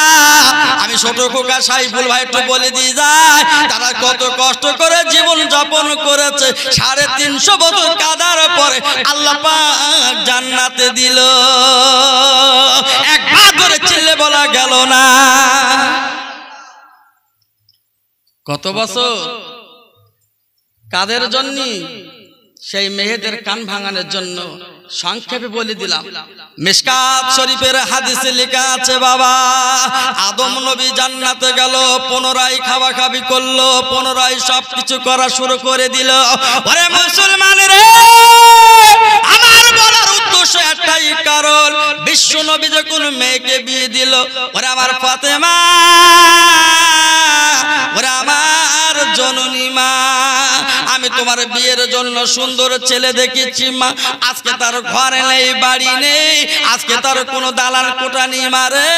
আমি ছোট খোকা সাইফুল ভাই একটু বলে দিয়ে যায়, তারা কত কষ্ট করে জীবন যাপন করেছে। 350 বছর কাদার পরে আল্লাহ পাক জান্নাতে দিল। একবার ধরে চিল্লে বলা গেল না। কত বছর? কাদের জন্য? সেই মেয়েদের কান ভাঙানোর জন্য। সংক্ষেপে বলে দিলাম, মিশকাত শরীফের হাদিসে লেখা আছে, বাবা আদম নবী জান্নাতে গেল, পুনরায় খাওয়া খাবি করলো, পুনরায় সবকিছু করা শুরু করে দিল। ওরে মুসলমান রে, আমার বলার উদ্দেশ্য একটাই কারণ, বিশ্ব নবী যখন মেয়েকে বিয়ে দিল, ওরে আমার ফাতেমা, ওরে আমার জননী মা, আমি তোমার বিয়ের জন্য সুন্দর ছেলে দেখেছি মা। আজকে তার ঘরে নেই, বাড়ি নেই, আজকে তার কোনো দালান কোঠা নেই মারে।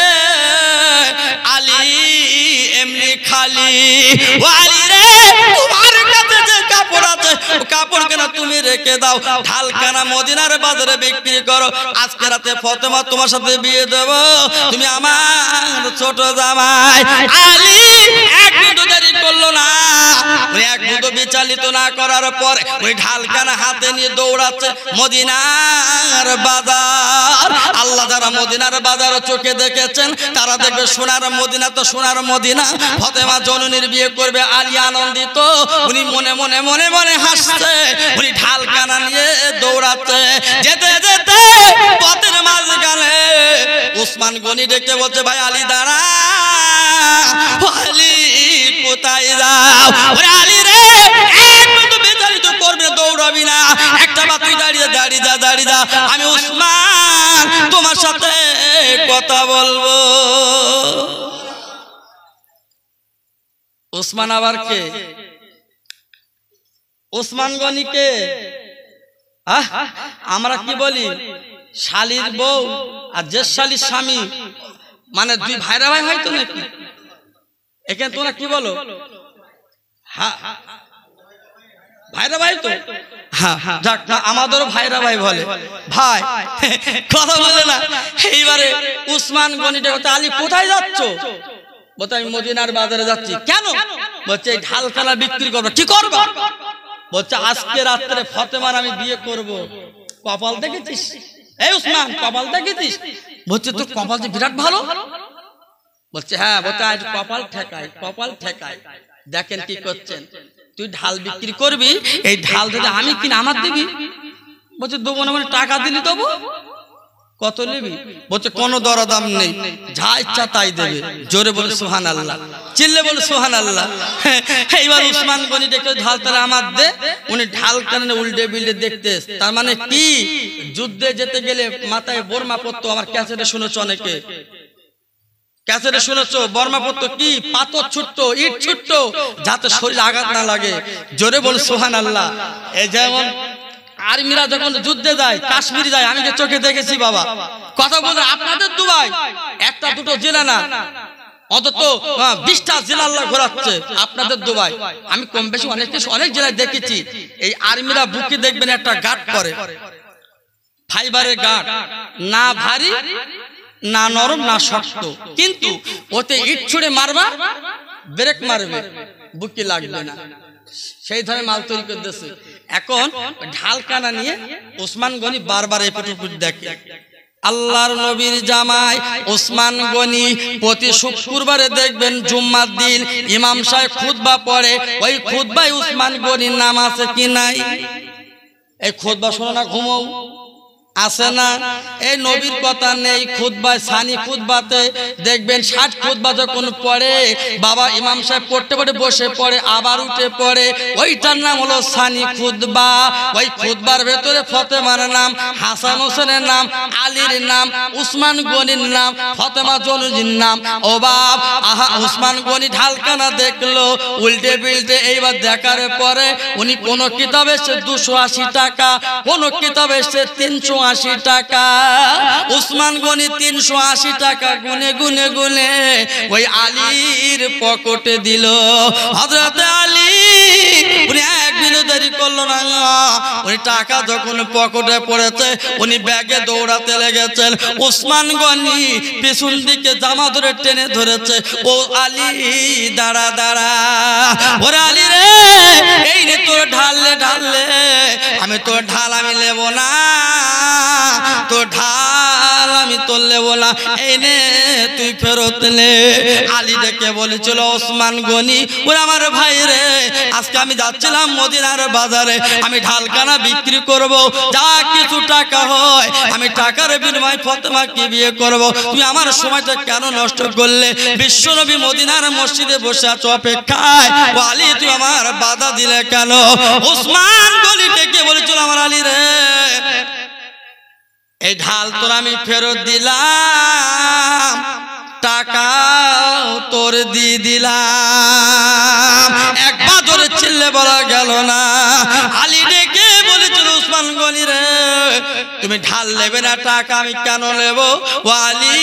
আলী এমনি খালি, ও আলী রে, তোমার কাছে যে কাপড় আছে ও কাপড় কেন তুমি রেখে দাও, ঢালখানা মদিনার বাজারে বিক্রি করো। আজকে রাতে ফাতেমা তোমার সাথে বিয়ে দেব, তুমি আমার ছোট জামাই। আলী 1 মিনিট দেরি করলো না, ওই 1 মিনিট বিচলিত না করার পর ওই ঢালখানা হাতে নিয়ে দৌড়াচ্ছে মদিনার বাজার। আল্লাহ যারা মদিনার বাজার চোখে দেখেছেন তারা দেখবে সোনার মদিনা, তো সোনার মদিনা। ফাতেমা জননীর বিয়ে করবে, আলী আনন্দিত, উনি মনে মনে মনে মনে হাসছে, উনি ঢালখানা নিয়ে দৌড়াচ্ছে। যেতে যেতে পথের মাঝখানে ওসমান গনি ডেকে বলছে, ভাই আলী দাঁড়া, আলী কোথায় যাও? ওরে আলী রে, একটু বিচলিত করবে, দৌড়াবি না, একটা বার তুই দাঁড়িয়ে দাঁড়িয়ে যা, দাঁড়িয়ে যা, আমি ওসমান তোমার সাথে কথা বলবো। ওসমান আবার কে? ওসমান গনি কে? আমরা কি বলি, শালির বউ আর যে শালির স্বামী, মানে 2 ভাইরা ভাই হয়তো নাকি? এখানে তোমরা কি বলো? হ্যাঁ ভাইরা ভাই তো, হ্যাঁ যাক, আমাদেরও ভাইরা ভাই বলে, ভাই কথা বলে না। এইবারে উসমান গনিটা বলতে, আলী কোথায় যাচ্ছ? বলতে আমি মদিনার বাজারে যাচ্ছি। কেন? বলছে এই ঢালখানা বিক্রি করবো। কি করবো? বলছে আজকে রাত্রে ফাতেমার আমি বিয়ে করব। কপাল দেখেছিস? এই উসমান কপাল দেখেছিস? বলছে তোর কপাল যে বিরাট ভালো। বলছে হ্যাঁ। বলছে আজ কপাল ঠেকাই, কপাল ঠেকাই। দেখেন কি করছেন, তুই ঢাল বিক্রি করবি, এই ঢাল যদি আমি কিনে আমার দিবি। বলছে দেবো না, মানে টাকা দিলি দেবো। কত নিবি? বলছে কোনো দরদাম নেই, যা ইচ্ছা তাই দেবে। জোরে বলে সুবহানাল্লাহ, চিল্লে বলে সুবহানাল্লাহ। এইবার উসমান গনি দেখে ঢাল তাহলে আমার দে, উনি ঢাল কানে উল্টে বিল্টে দেখতে। তার মানে কি, যুদ্ধে যেতে গেলে মাথায় বোরমা পড়তো। আমার ক্যাসেটে শুনেছো অনেকে, ক্যাসেটে শুনেছো বর্মা পড়তো কি, পাথর ছুটতো, ইট ছুটতো, যাতে শরীরে আঘাত না লাগে। জোরে বলে সুবহানাল্লাহ। এই যেমন আর্মিরা যখন যুদ্ধে যায়, কাশ্মীর যায়, আমি যে চোখে দেখেছি বাবা, কথা বলে আপনাদের দুবাই একটা দুটো জেলা না, অন্তত 20টা জেলা আল্লাহ ঘোরাচ্ছে আপনাদের দুবাই। আমি কম বেশি অনেক জেলায় দেখেছি। এই আর্মিরা বুকে দেখবেন একটা গার্ড করে, ফাইবারের গার্ড, না ভারী না নরম না শক্ত, কিন্তু ওতে ইট ছুঁড়ে মারবা, ব্রেক মারবে, বুকে লাগবে না, সেই ধরনের মাল তৈরি করে দিয়েছে। এখন ঢাল কানা নিয়ে উসমান গনি বারবার এপিট ওপিট দেখে। আল্লাহর নবীর জামাই উসমান গনি প্রতি শুক্রবারে দেখবেন জুম্মার দিন ইমাম সাহেব খুতবা পড়ে, ওই খুতবায় উসমান গনির নাম আছে কি নাই? এই খুতবা শোনো না ঘুমো আছে না? এই নবীর কথা নেই খুতবায়, সানি খুতবাতে দেখবেন 60 খুতবা যখন পড়ে বাবা ইমাম সাহেব পড়তে পড়ে বসে পড়ে, আবার উঠে পড়ে, ওইটার নাম হলো সানি খুতবা। ওই খুতবার ভেতরে ফতেমার নাম, হাসান হোসেনের নাম, আলীর নাম, উসমান গনির নাম, ফতেমা জনুজির নাম। ও বাপ, আহা, উসমান গনি ঢালকানা দেখলো উল্টে বিল্টে। এইবার দেখার পরে উনি কোন কিতাবে সে 280 টাকা, কোন কিতাবে সে 380 টাকা। উসমান গনি 380 টাকা গুনে গুনে গুনে ওই আলীর পকেটে দিল। হযরত আলী উনি একদিনও দেরি করলো না, উনি টাকা যখন পকেটে পড়েছে উনি ব্যাগে দৌড়াতে লেগেছেন। উসমান গনি পিছন দিকে জামা ধরে টেনে ধরেছে, ও আলী দাঁড়া দাঁড়া, ওরে আলী রে, এই নে তোর ঢাললে ঢাললে, আমি তোর ঢাল আমি নেব না, তো ঢাল আমি তোর নেব না, এই নে তুই ফেরত নে। আলী ডেকে বলেছিল ওসমান গনি, ওরে আমার ভাই রে, আজকে আমি যাচ্ছিলাম মদিনার বাজারে, আমি ঢালকানা বিক্রি করব, যা কিছু টাকা হয় আমি টাকার বিনিময়ে ফাতেমাকে বিয়ে করব। তুমি আমার সময়টা কেন নষ্ট করলে? বিশ্বনবী মদিনার মসজিদে বসে আছো অপেক্ষায়, ও আলী তুই আমার বাধা দিলে কেন? ওসমান গনি ডেকে বলেছিল আমার আলী রে, এই ঢাল তোর আমি ফেরত দিলাম, টাকা তোর দিয়ে দিলাম। একবার ধরে চিল্লে বলা গেল না। আলী ডেকে বলেছিল উসমান গনি রে, তুমি ঢাল নেবে না, টাকা আমি কেন নেব? ও আলী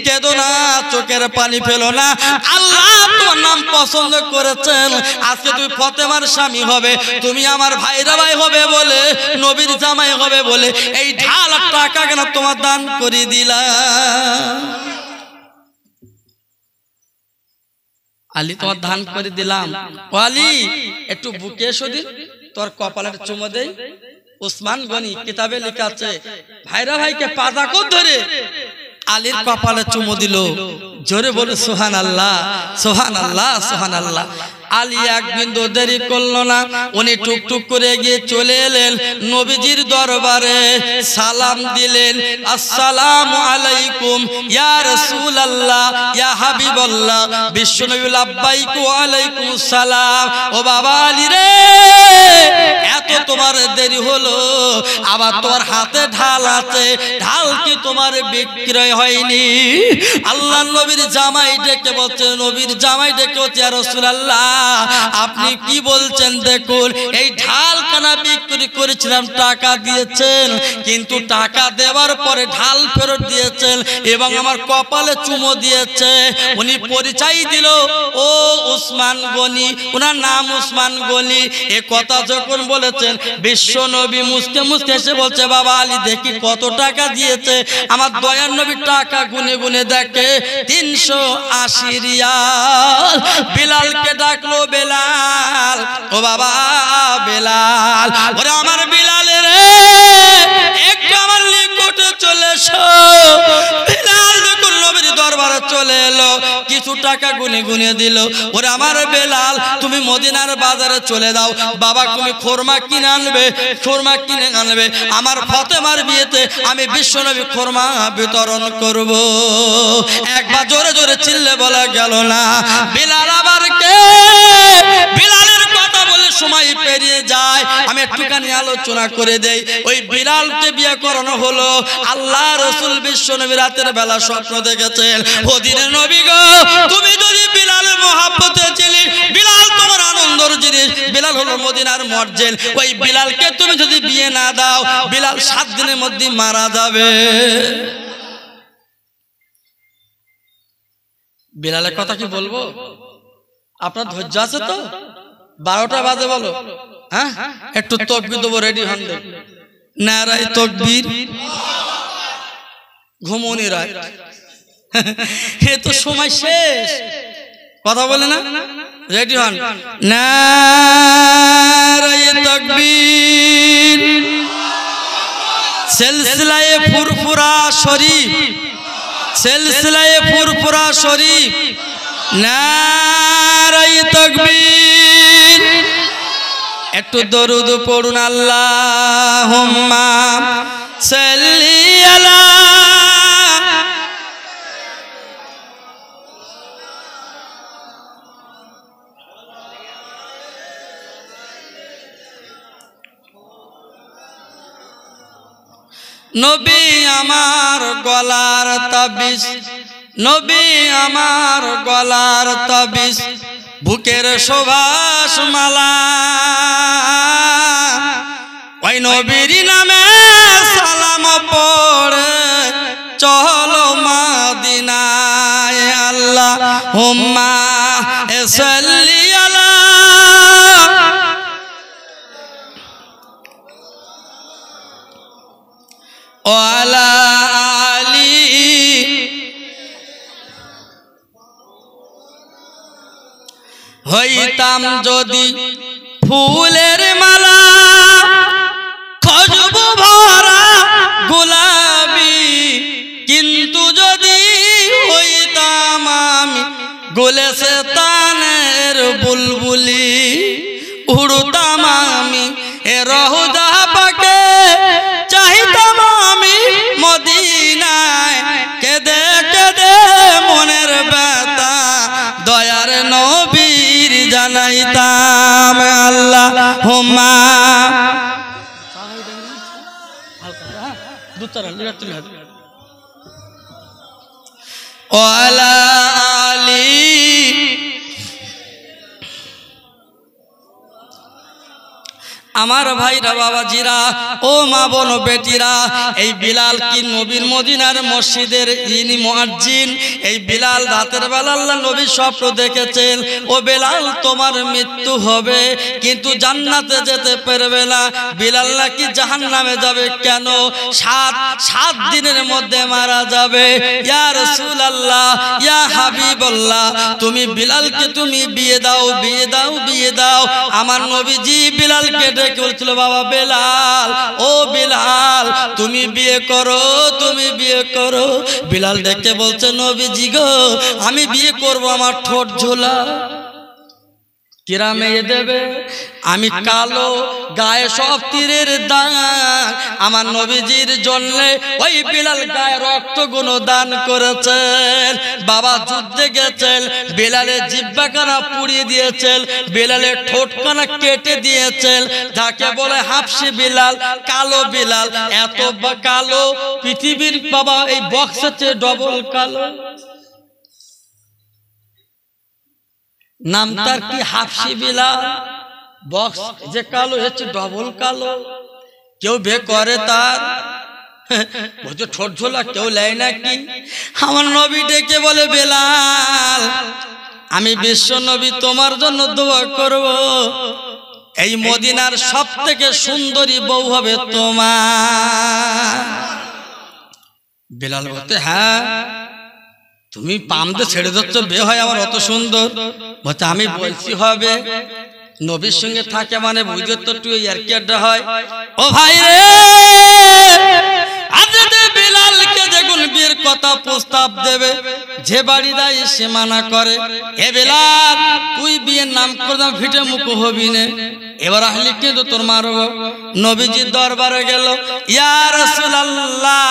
কেঁদো না, চোখের পানি ফেলো না, আল্লাহ তোমার নাম পছন্দ করেছেন, আজকে তুমি ফতেমার স্বামী হবে, তুমি আমার ভাইরা ভাই হবে বলে, নবীর জামাই হবে বলে এই ঢাল আর টাকা কেন তোমার দান করে দিলাম। আলী তোমার দান করে দিলাম। ও আলী একটু বুকে এসো দিন, তোর কপালের চুমো দেই। উসমান গনি কিতাবে লেখা আছে, ভাইরা ভাইকে পাজাকত ধরে আলীর কপালে চুমো দিল। জোরে বলে সুবহানাল্লাহ, সুবহানাল্লাহ, সুবহানাল্লাহ। আলী এক বিন্দু দেরি করলো না, উনি টুকটুক করে গিয়ে চলে এলেন নবীজির দরবারে, সালাম দিলেন, আসসালামু আলাইকুম ইয়া রাসূলুল্লাহ, ইয়া হাবিবাল্লাহ। বিশ্বনবী লাব্বাইক ওয়া আলাইকুম সালাম। ও বাবা আলী রে, এত তোমার দেরি হলো, আবার তোমার হাতে ঢাল আছে, ঢাল কি তোমার বিক্রয় হয়নি? আল্লাহ নবীর জামাই ডেকে বলছে, নবীর জামাই ডেকে বলছে, ইয়া রাসূলুল্লাহ আপনি কি বলছেন? দেখুন এই ঢাল কানা বিক্রি করেছিলাম, টাকা দিয়েছেন, কিন্তু টাকা দেওয়ার পরে ঢাল ফেরত দিয়েছেন এবং আমার কপালে চুমো দিয়েছে। উনি পরিচয় দিল, ও উসমান গনি, ওনার নাম উসমান গনি। এ কথা যখন বলেছেন বিশ্ব নবী মুসকে মুসকে এসে বলছে, বাবা আলী দেখি কত টাকা দিয়েছে। আমার দয়ার নবী টাকা গুনে গুনে দেখে 380 রিয়াল। বিলালকে ডাকলো, বেলাল, ও বাবা বেলাল, ওরে আমার বিলাল রে, একটু আমার নিকটে চলে এসো। বেলাল যখন নবীর দরবারে চলে এলো, কিছু টাকা গুনে দিল। ওরে আমার বেলাল, তুমি মদিনার বাজারে চলে দাও, বাবা তুমি খোরমা কিনে আনবে, খোরমা কিনে আনবে। আমার ফাতেমার বিয়েতে আমি বিশ্বনবী খোরমা বিতরণ করব। একবার জোরে জোরে চিল্লে বলা গেল না। বেলাল আবার কে? বেলালের কথা বলে সময় পেরিয়ে যায়, আমি একটুখানি আলোচনা করে দেই। ওই বিলালকে বিয়ে করানো হলো। আল্লাহ রাসূল বিশ্বনবী রাতের বেলা স্বপ্ন দেখেছেন, ও দিনের নবী গো, তুমি যদি বিলালের মহব্বতে ছিলে, বিলাল তোমার আনন্দের জিনিস, বিলাল হলো মদিনার মর্জেল, ওই বিলালকে তুমি যদি বিয়ে না দাও, বিলাল 7 দিনের মধ্যে মারা যাবে। বিলালের কথা কি বলবো? আপনার ধৈর্য আছে তো? 12টা বাজে বলো, হ্যাঁ একটু তাকবীর দেবো, রেডি হন। নারায়ে তাকবীর। ঘুমোনি রায়, এ তো সময় শেষ, কথা বলে না, রেডি হন। নারায়ে তাকবীর। সিলসিলায়ে ফুরফুরা শরীফ, সিলসিলায়ে ফুরফুরা শরীফ, নারায়ে তাকবীর। একটু দরুদ পড়ুন, আল্লাহুম্মা সাল্লি আলা। নবী আমার গলার তাবিজ, নবী আমার গলার তাবিজ, বুকের সুবাস মালা, ওই নবীর নামে সালাম পড়ে চলো মদিনায়। আল্লাহুম্মা সাল্লি আলা। ওয়ালা আলি। হইতাম যদি ফুলের মালা, খুশবু ভরা গোলাপি, কিন্তু যদি হইতাম আমি গুলিস্তানের বুলবুলি, উড়তাম আমি এ রওজা পাকে, চাইতাম আমি মদিনায়, কেঁদে কেঁদে মনের ব্যথা দয়ার নবীর জানাইতাম। আল্লাহুম্মা ওয়ালা আলি। আমার ভাইরা, বাবাজিরা, ও মা বোন বেটিরা, এই বিলাল কি নবীর মদিনার মসজিদের যিনি মুয়াজ্জিন, এই বিলাল রাতের বেলা আল্লাহ নবী স্বপ্ন দেখেছেন, ও বিলাল তোমার মৃত্যু হবে কিন্তু জান্নাতে যেতে পারবে না। বিলাল নাকি জাহান্নামে যাবে। কেন? 7 দিনের মধ্যে মারা যাবে। ইয়া রাসূলুল্লাহ, ইয়া হাবিবাল্লাহ, তুমি বিলালকে তুমি বিয়ে দাও, বিয়ে দাও, বিয়ে দাও। আমার নবীজি বিলালকে ডেকে বলছিল, বাবা বেলাল, ও বেলাল, তুমি বিয়ে করো, তুমি বিয়ে করো। বিলাল ডেকে বলছে, নবীজি গো, আমি বিয়ে করব, আমার ঠোঁট ঝোলা, কিরা মেয়ে দেবে, আমি কালো, গায়ে সব তীরের দাগ। আমার নবীজির জন্য ওই বিলাল গায়ে রক্তগুলো দান করেছেন। বাবা যুদ্ধে গেছেন, বিলালের জিহ্বাখানা পুড়িয়ে দিয়েছেন, বিলালের ঠোঁটখানা কেটে দিয়েছেন, যাকে বলে হাফসি বিলাল, কালো বিলাল। এত কালো পৃথিবীর বাবা এই বক্সের চেয়ে ডবল কালো। নাম তার কি? হাফসি বিলাল। বক্স যে কালো হচ্ছে ডবল কালো। কেউ বে করে তার বলছে ঠোঁট ঝোলা, কেউ লেয় নাকি। আমার নবী ডেকে বলে, বেলাল, আমি বিশ্ব নবী তোমার জন্য দোয়া করব, এই মদিনার সব থেকে সুন্দরী বউ হবে তোমার। বেলাল বলতে, হ্যাঁ তুমি পামতে ছেড়ে দিচ্ছ, বিয়ে হয় আমার অত সুন্দর। বলতে, আমি বলছি হবে, নবীর সঙ্গে থাকে মানে বুঝতে তো একটু আর কি আড্ডা হয়। ও ভাই রে, আজ বিলালকে যখন বিয়ের কথা প্রস্তাব দেবে, যে বাড়ি দেয় সে মানা করে, এ বেলাল তুই বিয়ের নাম করে ভিটে মুখ হবি না, এবার আসলে কিন্তু তোর মারব। নবীজির দরবারে গেল, ইয়া রাসূলুল্লাহ,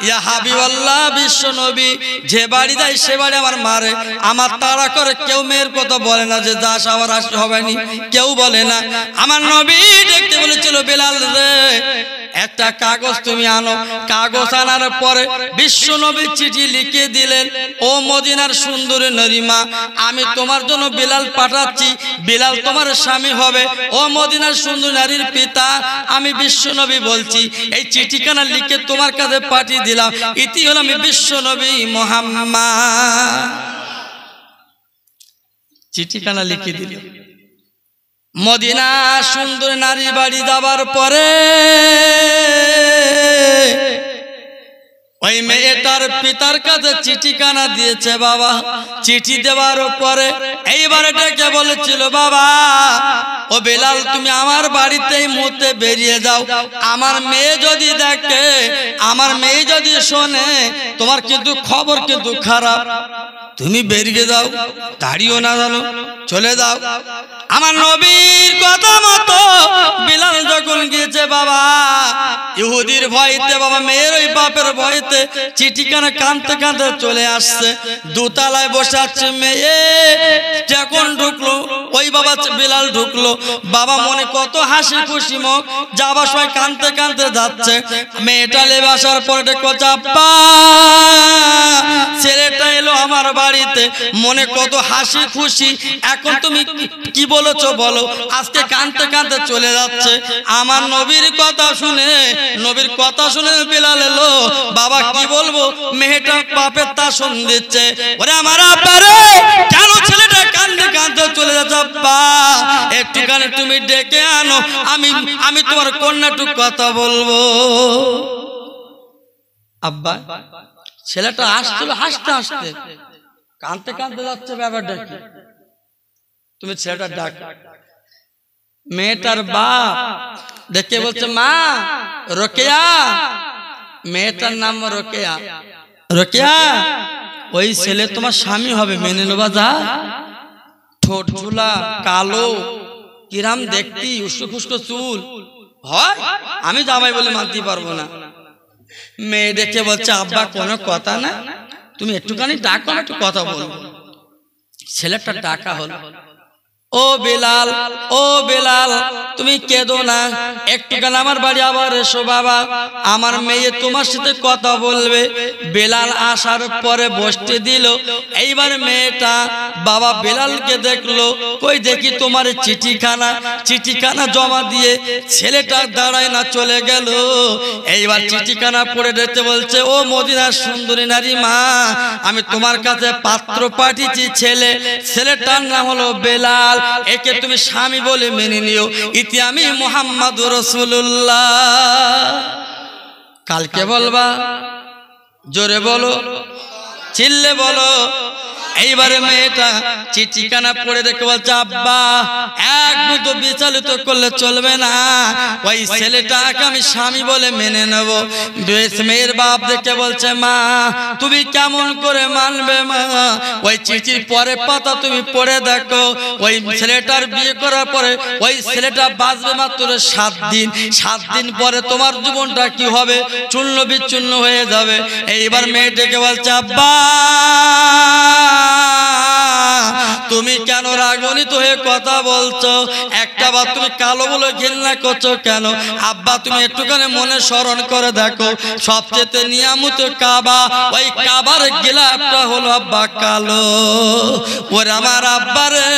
ইয়া হাবিবাল্লাহ, বিশ্ব নবী, যে বাড়ি দেয় সে বাড়ি আমার মারে, আমার তাড়া করে কেউ মেয়ের কথা বলে না যে দাস আবার আসতে হবে না, কেউ বলে না। আমার নবী দেখতে বলেছিল, বেলাল রে একটা কাগজ তুমি আনো। কাগজ আনার পরে বিশ্ব নবী চিঠি লিখে দিলেন, ও মদিনার সুন্দরী নরিমা, আমি তোমার জন্য বেলাল পাঠাচ্ছি, বেলাল তোমার স্বামী হবে। ও মদিনার সুন্দর নারীর পিতা, আমি বিশ্ব নবী বলছি, এই চিঠিখানা লিখে তোমার কাছে পাঠিয়ে দিলাম, ইতি হলাম বিশ্ব নবী মুহাম্মদ। চিঠিখানা লিখে দিল। মদিনা সুন্দর নারী বাড়ি যাবার পরে ওই মেয়েটার পিতার কাছে চিঠিখানা দিয়েছে। বাবা চিঠি দেওয়ার পরে এইবারে ডেকে বলেছিল, বাবা ও বেলাল, তুমি আমার বাড়িতেই মুহূর্তে বেরিয়ে যাও, আমার মেয়ে যদি দেখে, আমার মেয়ে যদি শোনে, তোমার কিন্তু খবর কিন্তু খারাপ, তুমি বেরিয়ে যাও, দাঁড়িও না জানো, চলে যাও। আমার নবীর কথা মতো বেলাল যখন গিয়েছে, বাবা ইহুদির ভয়তে, বাবা মেয়ের ওই বাপের ভয়তে চিঠিখানা কাঁদতে কাঁদতে চলে আসছে। দোতলায় বসে আছে মেয়ে, যখন ঢুকলো ওই বাবা বেলাল ঢুকলো, বাবা মনে কত হাসি খুশি মুখ, যাবার সময় কাঁদতে কাঁদতে যাচ্ছে। মেয়েটা লেবে আসার পরে দেখো, আব্বা ছেলেটা এলো আমার বাড়িতে, মনে কত হাসি খুশি, এখন তুমি কি বলেছো বলো, আজকে কাঁদতে কাঁদতে চলে যাচ্ছে। আমার নবীর কথা শুনে, নবীর কথা শুনে বেলাল এলো, বাবা কি বলবো, মেয়েটা বাপের তা শুন দিচ্ছে, ওরে আমার আব্বা রে, কেন ছেলেটা কাঁদতে কাঁদতে চলে যাচ্ছে, আব্বা একটুখানি তুমি ডেকে আনো, আমি তোমার কন্যাটুক কথা বলবো। আব্বা ছেলেটা আসছিল হাসতে হাসতে, কাঁদতে কাঁদতে যাচ্ছে, ব্যাপারটা কি, তুমি ছেলেটা ডাক। মেয়েটার বাপ দেখে বলছে, মা রোকেয়া, মেয়েটার নাম রোকেয়া, রোকেয়া ওই ছেলে তোমার স্বামী হবে, মেনে নেবা যা। ঠোঁট ঝুলা, কালো, কিরাম দেখতি, উস্কো খুস্কো চুল হয়, আমি জামাই বলে মানতে পারবো না। মেয়ে দেখে বলছে, আব্বা কোনো কথা না, তুমি একটুখানি ডাকো, একটু কথা বলবো। ছেলেটা ডাকা হলো, ও বেলাল, ও বেলাল তুমি কেঁদো না, একটুখানি আমার বাড়ি আবার এসো বাবা, আমার মেয়ে তোমার সাথে কথা বলবে। বেলাল আসার পরে বসতে দিল। এইবার মেয়েটা বাবা বেলালকে দেখলো, কই দেখি তোমার চিঠিখানা, চিঠিখানা জমা দিয়ে ছেলেটা দাঁড়ায় না, চলে গেল। এইবার চিঠিখানা পড়ে দিতে বলছে, ও মদিনার সুন্দরী নারী মা, আমি তোমার কাছে পাত্র পাঠিয়েছি, ছেলেটার নাম হলো বেলাল, একে তুমি স্বামী বলে মেনে নিও, ইতি আমি মুহাম্মাদুর রাসূলুল্লাহ। কালকে বলবা, জোরে বলো, চিল্লে বলো। এইবারে মেয়েটা চিঠিখানা পড়ে দেখে বলছে, আব্বা এক মুহূর্ত বিচলিত করলে চলবে না, ওই ছেলেটাকে আমি স্বামী বলে মেনে নেব। মেয়ের বাপ দেখে বলছে, মা তুমি কেমন করে মানবে মা, ওই চিঠির পরে পাতা তুমি পড়ে দেখো, ওই ছেলেটার বিয়ে করার পরে ওই ছেলেটা বাঁচবে মাত্র 7 দিন, 7 দিন পরে তোমার জীবনটা কি হবে, চূর্ণ বিচ্ছিন্ন হয়ে যাবে। এইবার মেয়েটাকে বলছে, আব্বা তুমি কেন রাগনিত হয়ে কথা বলছো, একটা বার তুমি কালো বলে ঘৃণা করছো কেন? আব্বা তুমি একটুখানি মনে স্মরণ করে দেখো, সবচেয়ে নিয়ামত কাবা, ওই কাবার গিলাফটা হলো আব্বা কালো। ওরে আমার আব্বা রে,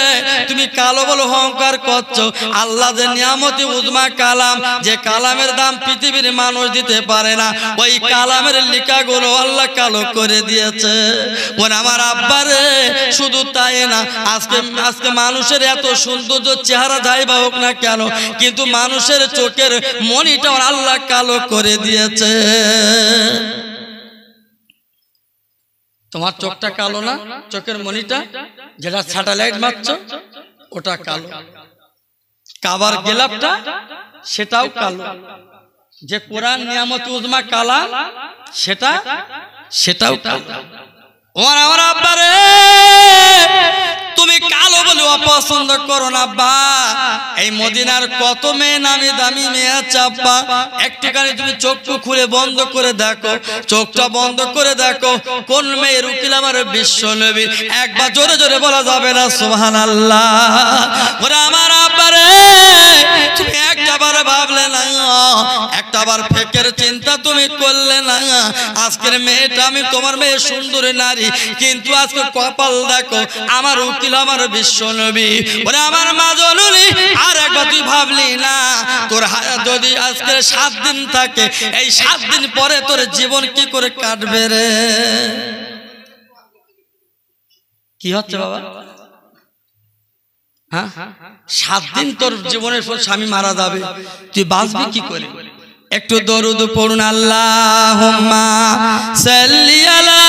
তুমি কালো বলে অহংকার করছো, আল্লাহ যে নিয়ামতি উজমা কালাম, যে কালামের দাম পৃথিবীর মানুষ দিতে পারে না, ওই কালামের লেখাগুলো আল্লাহ কালো করে দিয়েছে। ওরে আমার আব্বা রে, শুধু তাই না, আজকে মানুষের এত সৌন্দর্য চেহারা যাই বা হোক না কেন, কিন্তু মানুষের চোখের মনিটা আল্লাহ কালো করে দিয়েছে। তোমার চোখটা কালো না, চোখের মনিটা যেটা স্যাটেলাইট মারছো ওটা কালো, কাবার গেলাপটা সেটাও কালো, যে কোরআন নিয়ামত উজমা কালাম সেটা সেটাও ওর আমার আব্বা রে তুমি কালো বলে অপছন্দ করো না আব্বা, এই মদিনার কত মেয়ে নামি দামি মেয়ে আছে আব্বা, একটুখানি তুমি চোখটা খুলে বন্ধ করে দেখো, চোখটা বন্ধ করে দেখো কোন মেয়ের উকিল আমার বিশ্ব নবী, একবার জোরে জোরে বলা যাবে না সুবহানাল্লাহ। ওরে আমার আব্বা রে তুমি একটাবার ভাবলে না, একটাবার ফেকের চিন্তা তুমি করলে না, আজকের মেয়েটা আমি তোমার মেয়ে সুন্দরী নারী, কিন্তু আজকে কপাল দেখো আমার উকিল আমার বিশ্ব নবী। ওরে আমার মা জননী আর একবার তুই ভাবলি না তোর হায়াত যদি আজকে 7 দিন থাকে, এই 7 দিন পরে তোর জীবন কি করে কাটবে রে? কি হচ্ছে বাবা? হ্যাঁ 7 দিন তোর জীবনের পর স্বামী মারা যাবে, তুই বাঁচবি কি করে? একটু দরুদ পড়ুন, আল্লাহুম্মা সাল্লি আলা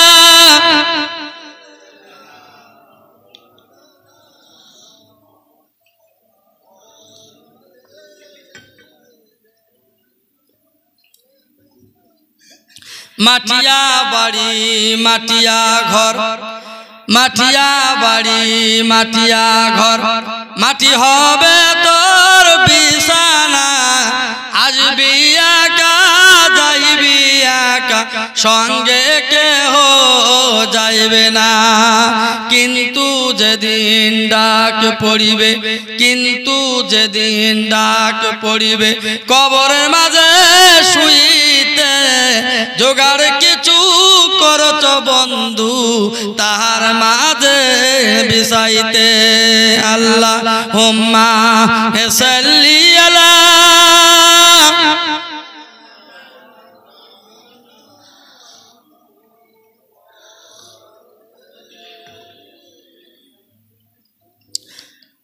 মাটিয়া বাড়ি মাটিয়া ঘর, মাটিয়া বাড়ি মাটিয়া ঘর, মাটি হবে তোর বিছানা, আসবি একা যাইবি একা, সঙ্গে কেহ যাইবে না, কিন্তু যেদিন ডাক পড়িবে, কিন্তু যেদিন ডাক পড়িবে, কবরের মাঝে শুইতে জোগাড় কিছু করছ বন্ধু, তাহার মাঝে বিছাইতে আল্লাহুম্মা সাল্লি আলা।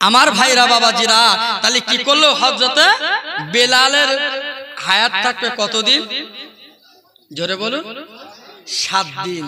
আমার ভাইরা বাবাজিরা, তাহলে কি করলো হযরতে বেলালের হায়াত থাকবে কতদিন? জোরে বলুন, 7 দিন।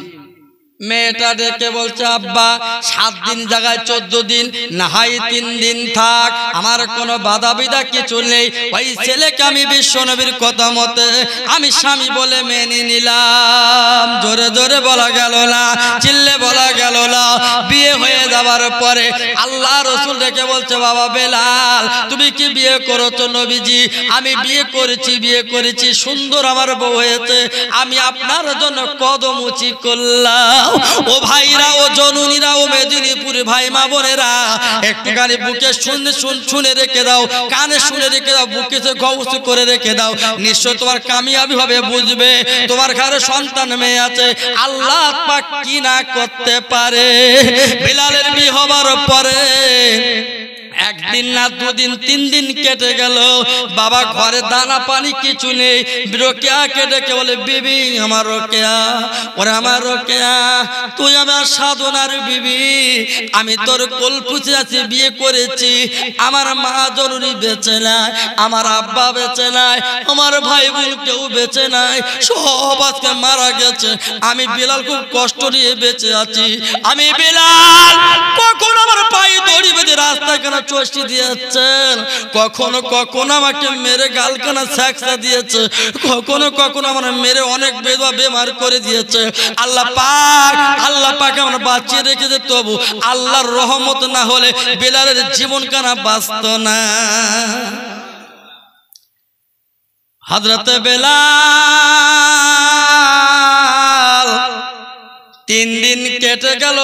মেয়েটা ডেকে বলছে আব্বা 7 দিন জায়গায় 14 দিন, না হয় 3 দিন থাক, আমার কোনো বাধা বিধা কিছু নেই, ওই ছেলেকে আমি বিশ্ব নবীর কথা মতে আমি স্বামী বলে মেনে নিলাম। জোরে জোরে বলা গেল না, চিল্লে বলা গেল না। বিয়ে হয়ে যাওয়ার পরে আল্লাহ রসুল ডেকে বলছে বাবা বেলাল তুমি কি বিয়ে করেছো? নবীজি আমি বিয়ে করেছি, বিয়ে করেছি, সুন্দর আমার বউ হয়েছে, আমি আপনার জন্য কদম উঁচি করলাম। ও ভাইরা, ও জননীরা, ও মেদিনীপুর ভাই মা বোনেরা, একটুখানি বুকে শুনে রেখে দাও, কানে শুনে রেখে দাও, বুকে গৌস করে রেখে দাও, নিশ্চয় তোমার কামিয়াবি হবে, বুঝবে তোমার ঘরে সন্তান মেয়ে আছে, আল্লাহ পাক কি না করতে পারে। বেলালের বিয়ে হবার পরে 1 দিন না 2 দিন 3 দিন কেটে গেল, বাবা ঘরে দানা পানি কিছু নেই। রোকেয়া কেটে বলে বিবি আমার রোকেয়া, ওরে আমার রোকেয়া তুই আমার সাধনার বিবি, আমি তোর কোল পুছে আছি, বিয়ে করেছি, আমার মা জননী বেঁচে নাই, আমার আব্বা বেঁচে নাই, আমার ভাই বোন কেউ বেঁচে নাই, সব আজকে মারা গেছে, আমি বেলাল খুব কষ্ট নিয়ে বেঁচে আছি। আমি বেলাল কখন আমার পায়ে দড়ি বেঁধে রাস্তায় কেন চষ্টি দিয়েছেন, কখনো কখনো আমাকে মেরে গালখানা ছ্যাঁকড়া দিয়েছে, কখনো কখনো আমার মেরে অনেক বেদবা বেমার করে দিয়েছে। আল্লাহ পাক আমার বাঁচিয়ে রেখেছে, তবু আল্লাহর রহমত না হলে বেলালের জীবন কানা বাঁচত না। হযরতে বেলাল 3 দিন কেটে গেল,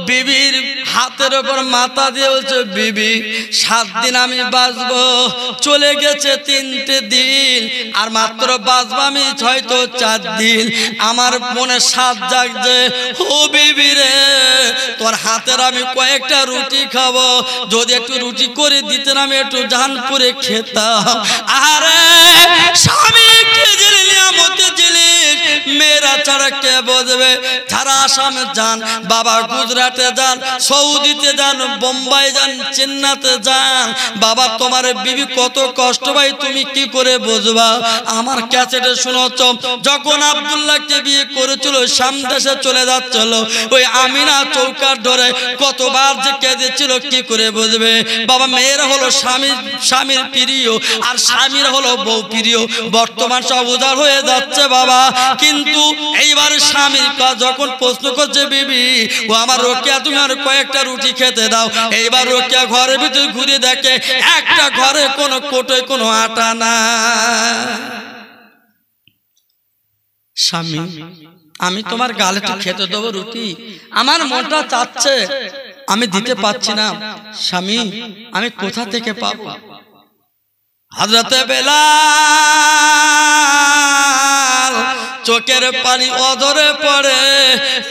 বিবির হাতের উপর মাথা দিয়ে বলছে বিবি 7 দিন আমি বাঁচবো, চলে গেছে 3টে দিন, আর মাত্র বাঁচবো আমি হয়তো 4 দিন। আমার মনে সাধ জাগছে, ও বিবি রে তোর হাতের আমি কয়েকটা রুটি খাবো, যদি একটু রুটি করে দিতেন আমি একটু জাহানপুরে খেতাম। আরে স্বামী কি জিনিস মেয়েরা ছাড়া কে বুঝবে? যারা আসামে যান, বাবা গুজরাটে যান, সৌদিতে যান, বোম্বাই যান, চেন্নাইতে যান, বাবা তোমার বিবি কত কষ্ট ভাই তুমি কি করে বুঝবা? আমার ক্যাসেটে শুনেছ যখন আব্দুল্লাহকে বিয়ে করেছিল সামদেশে চলে যাচ্ছিল, ওই আমিনা চৌকার ধরে কতবার যে কেঁদেছিল কি করে বুঝবে? বাবা মেয়েরা হলো স্বামীর প্রিয়, আর স্বামীর হলো বউ প্রিয়। বর্তমান সব উদার হয়ে যাচ্ছে বাবা, কিন্তু কিন্তু এইবার স্বামীর যখন প্রশ্ন করছে বিবি ও আমার রোকেয়া তুমি আর কয়েকটা রুটি খেতে দাও, এইবার রোকেয়া ঘরের ভিতরে ঘুরে দেখে একটা ঘরে কোনো কোটোয় কোনো আটা না। স্বামী আমি তোমার গালে একটু খেতে দেবো রুটি, আমার মনটা চাচ্ছে আমি দিতে পারছি না। স্বামী আমি কোথা থেকে পাবো? হযরতে বেলাল চোখের পানি অধরে পড়ে,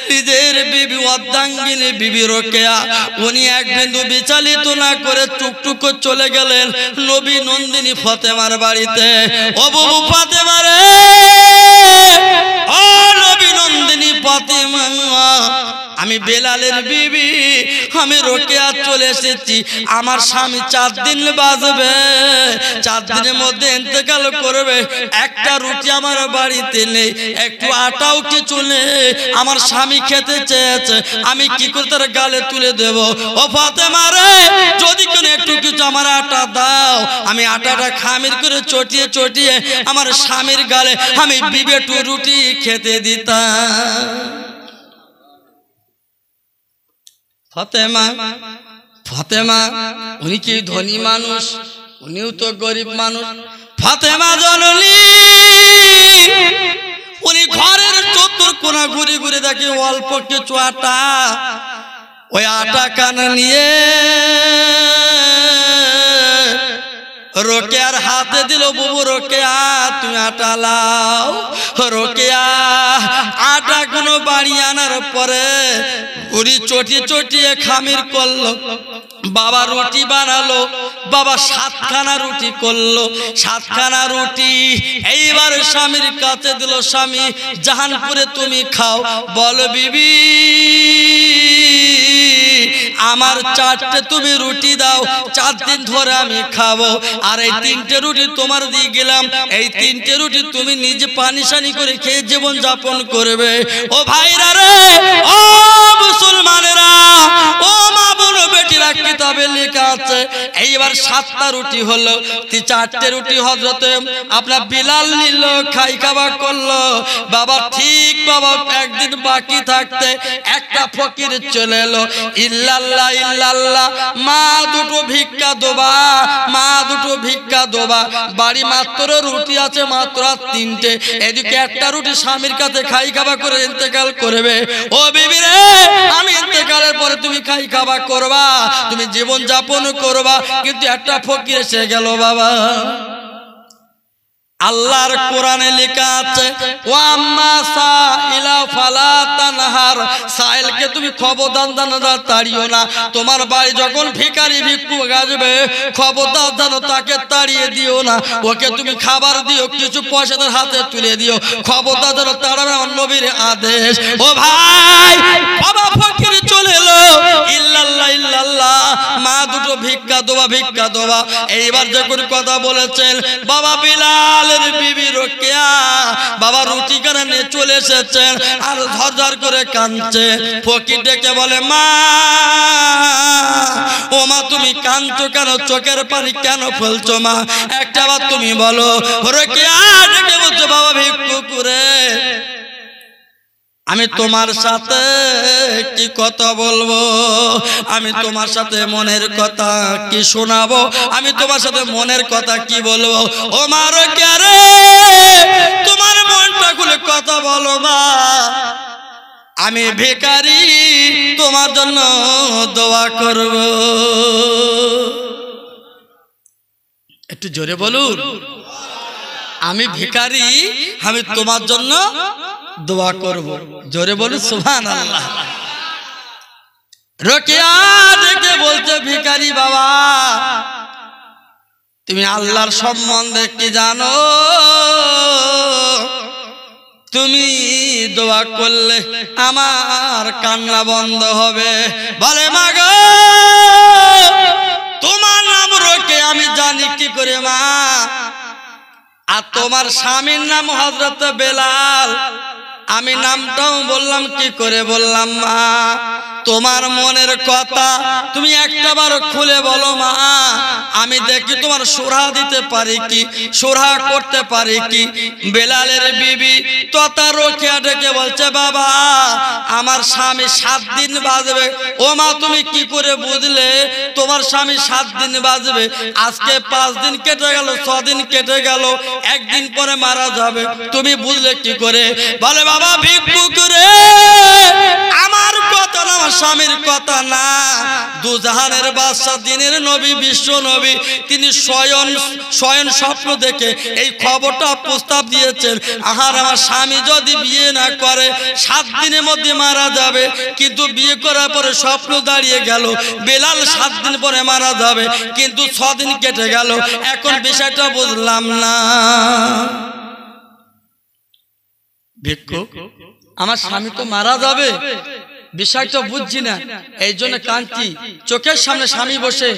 নিজের বিবি অর্ধাঙ্গিনী বিবি রোকেয়া উনি এক বিন্দু বিচলিত না করে টুকটুক করে চলে গেলেন নবী নন্দিনী ফাতেমার বাড়িতে। ও বাবু ফাতেমা রে, ও নবী নন্দিনী ফাতেমা, আমি বেলালের বিবি, আমি রোকেয়া চলে এসেছি। আমার স্বামী 4 দিন বাঁচবে, 4 দিনের মধ্যে ইন্তেকাল করবে। একটা রুটি আমার বাড়িতে নেই, একটু আটাও কিছু নেই। আমার স্বামী খেতে চেয়েছে, আমি কি করে তার গালে তুলে দেব? ও ফাতেমা রে, যদি কোনো একটু কিছু আমার আটা দাও, আমি আটাটা খামির করে চটিয়ে চটিয়ে আমার স্বামীর গালে আমি বিবি একটু রুটি খেতে দিতাম। ফাতেমা ফাতেমা উনি কি ধনী মানুষ? উনিও তো গরিব মানুষ। ফাতেমা জননী উনি ঘরের চতুর কোণা ঘুরে ঘুরে দেখে অল্প কিছু আটা, ওই আটা কানা নিয়ে রোকেয়ার হাতে দিল। বুবু রোকেয়া তুমি আটা লাও। রোকেয়া আটা কোনো বাড়ি আনার পরে উনি চটিয়ে চটিয়ে খামির করলো। বাবা রুটি বানালো, বাবা 7খানা রুটি করলো, 7খানা রুটি এইবার স্বামীর কাছে দিল। স্বামী জাহানপুরে তুমি খাও। বলো বিবি আমার 4টে তুমি রুটি দাও, 4 দিন ধরে আমি খাবো। আর এই 3টে রুটি তোমার দিয়ে গেলাম, এই 3টে রুটি তুমি নিজে পানি সানি করে খেয়ে জীবন যাপন করবে। ও ভাইরা রে, ও মুসলমানেরা, ও মা বোন বেটিরা, কিতাবে লেখা আছে এইবার 7টা রুটি হলো, 4টে রুটি হযরতে আপনার বিলাল নিল, খাওয়া করলো। বাবা ঠিক বাবা একদিন বাকি থাকতে একটা ফকির চলে এলো। ইল্লাল্লাহ ইল্লাল্লাহ, মা দুটো ভিক্ষা দেবা, মা দুটো ভিক্ষা দেবা। বাড়ি মাত্র রুটি আছে মাত্র 3টে, এদিকে একটা রুটি স্বামীর কাছে খাওয়া করে ইন্তেকাল করবে। ও বিবি রে, আমি ইন্তেকালের পরে তুমি খাওয়া করবা, তুমি জীবন যাপন করবা। কিন্তু একটা ফকির এসে গেল বাবা। আল্লাহর কোরআনে লেখা আছে ওয়াম্মা সাইলা ফালা তানহার, সাইলকে তুমি খবরদার জানো তাড়িও না। তোমার বাড়ি যখন ভিখারি ভিক্ষুক আসবে খবরদার জানো তাকে তাড়িয়ে দিও না, ওকে তুমি খাবার দিও, কিছু পয়সা তার হাতে তুলে দিও, খবরদার জানো তাড়াবে, আমার নবীর আদেশ। ও ভাই বাবা ফকির চলে এলো, ইল্লাল্লাহ ইল্লাল্লাহ, মা দুটো ভিক্ষা দেবা ভিক্ষা দেবা। এইবার যখন কথা বলেছেন বাবা বিলাল বিবি রোকেয়া বাবা রুটি কেন নিয়ে চলে এসেছেন আর ঝরঝর করে কাঁদছে। ফকির ডেকে বলে মা, ও মা তুমি কাঁদছো কেন? চোখের পানি কেন ফেলছো মা? একটা বার তুমি বলো। রোকেয়া ডেকে বলছো বাবা ভিক্ষু করে আমি তোমার সাথে কি কথা বলবো? আমি তোমার সাথে মনের কথা কি শোনাবো? আমি তোমার সাথে মনের কথা কি বলবো? ও মা রোকেয়া রে, তোমার মনটা খুলে কথা বলো মা। আমি ভিখারি, তোমার জন্য দোয়া করব। একটু জোরে বলুন। আমি ভিখারি, আমি তোমার জন্য দোয়া করব। জোরে বলুন সুবহানাল্লাহ। রোকেয়া ডেকে বলতে ভিখারি বাবা তুমি আল্লাহর সম্বন্ধে কি জানো? তুমি দোয়া করলে আমার কান্না বন্ধ হবে। বলে মা গো, তোমার নাম রোকেয়া আমি জানি কি করে মা? আর তোমার স্বামীর নাম হযরত বেলাল, আমি নামটাও বললাম কি করে বললাম মা? তোমার মনের কথা তুমি একটাবার খুলে বলো মা, আমি দেখি তোমার সুরা দিতে পারি কি, সুরা করতে পারি কি। বেলালের বিবি তথা রোকেয়া ডেকে বলছে বাবা আমার স্বামী 7 দিন বাজবে। ও মা তুমি কি করে বুঝলে তোমার স্বামী 7 দিন বাজবে? আজকে 5 দিন কেটে গেল, 6 দিন কেটে গেল, 1 দিন পরে মারা যাবে, তুমি বুঝলে কি করে? বলে বাবা ভিক্ষুক রে, আমার কথা না, আমার স্বামীর কথা না, দুজাহানের বাদশা দিনের নবী বিশ্ব নবী তিনি স্বয়ং স্বপ্ন দেখে এই খবরটা প্রস্তাব দিয়েছেন, আহার আমার স্বামী যদি বিয়ে না করে 7 দিনের মধ্যে মারা যাবে। কিন্তু বিয়ে করার পরে স্বপ্ন দাঁড়িয়ে গেল বেলাল 7 দিন পরে মারা যাবে, কিন্তু 6 দিন কেটে গেল, এখন বিষয়টা বুঝলাম না। ভিক্ষুক আমার স্বামী তো মারা যাবে, বিষয়টা বুঝছি না, এই জন্য কাঁদছি। চোখের সামনে স্বামী বসে,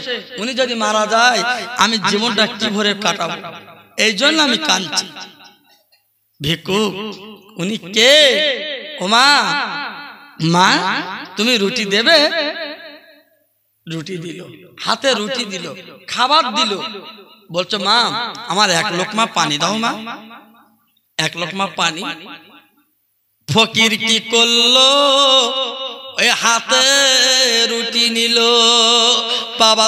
উনি যদি মারা যায় আমি জীবনটা কি ভরে কাটাবো, এই জন্য আমি কাঁদছি। ভিক্ষুক উনি কে? ও মা, মা তুমি রুটি দেবে? রুটি দিল, হাতে রুটি দিল, খাবার দিল। বলছো মা আমার 1 লোকমা পানি দাও মা, 1 লোকমা পানি। ফকির কি করলো, ওই হাতে রুটি নিল, বাবা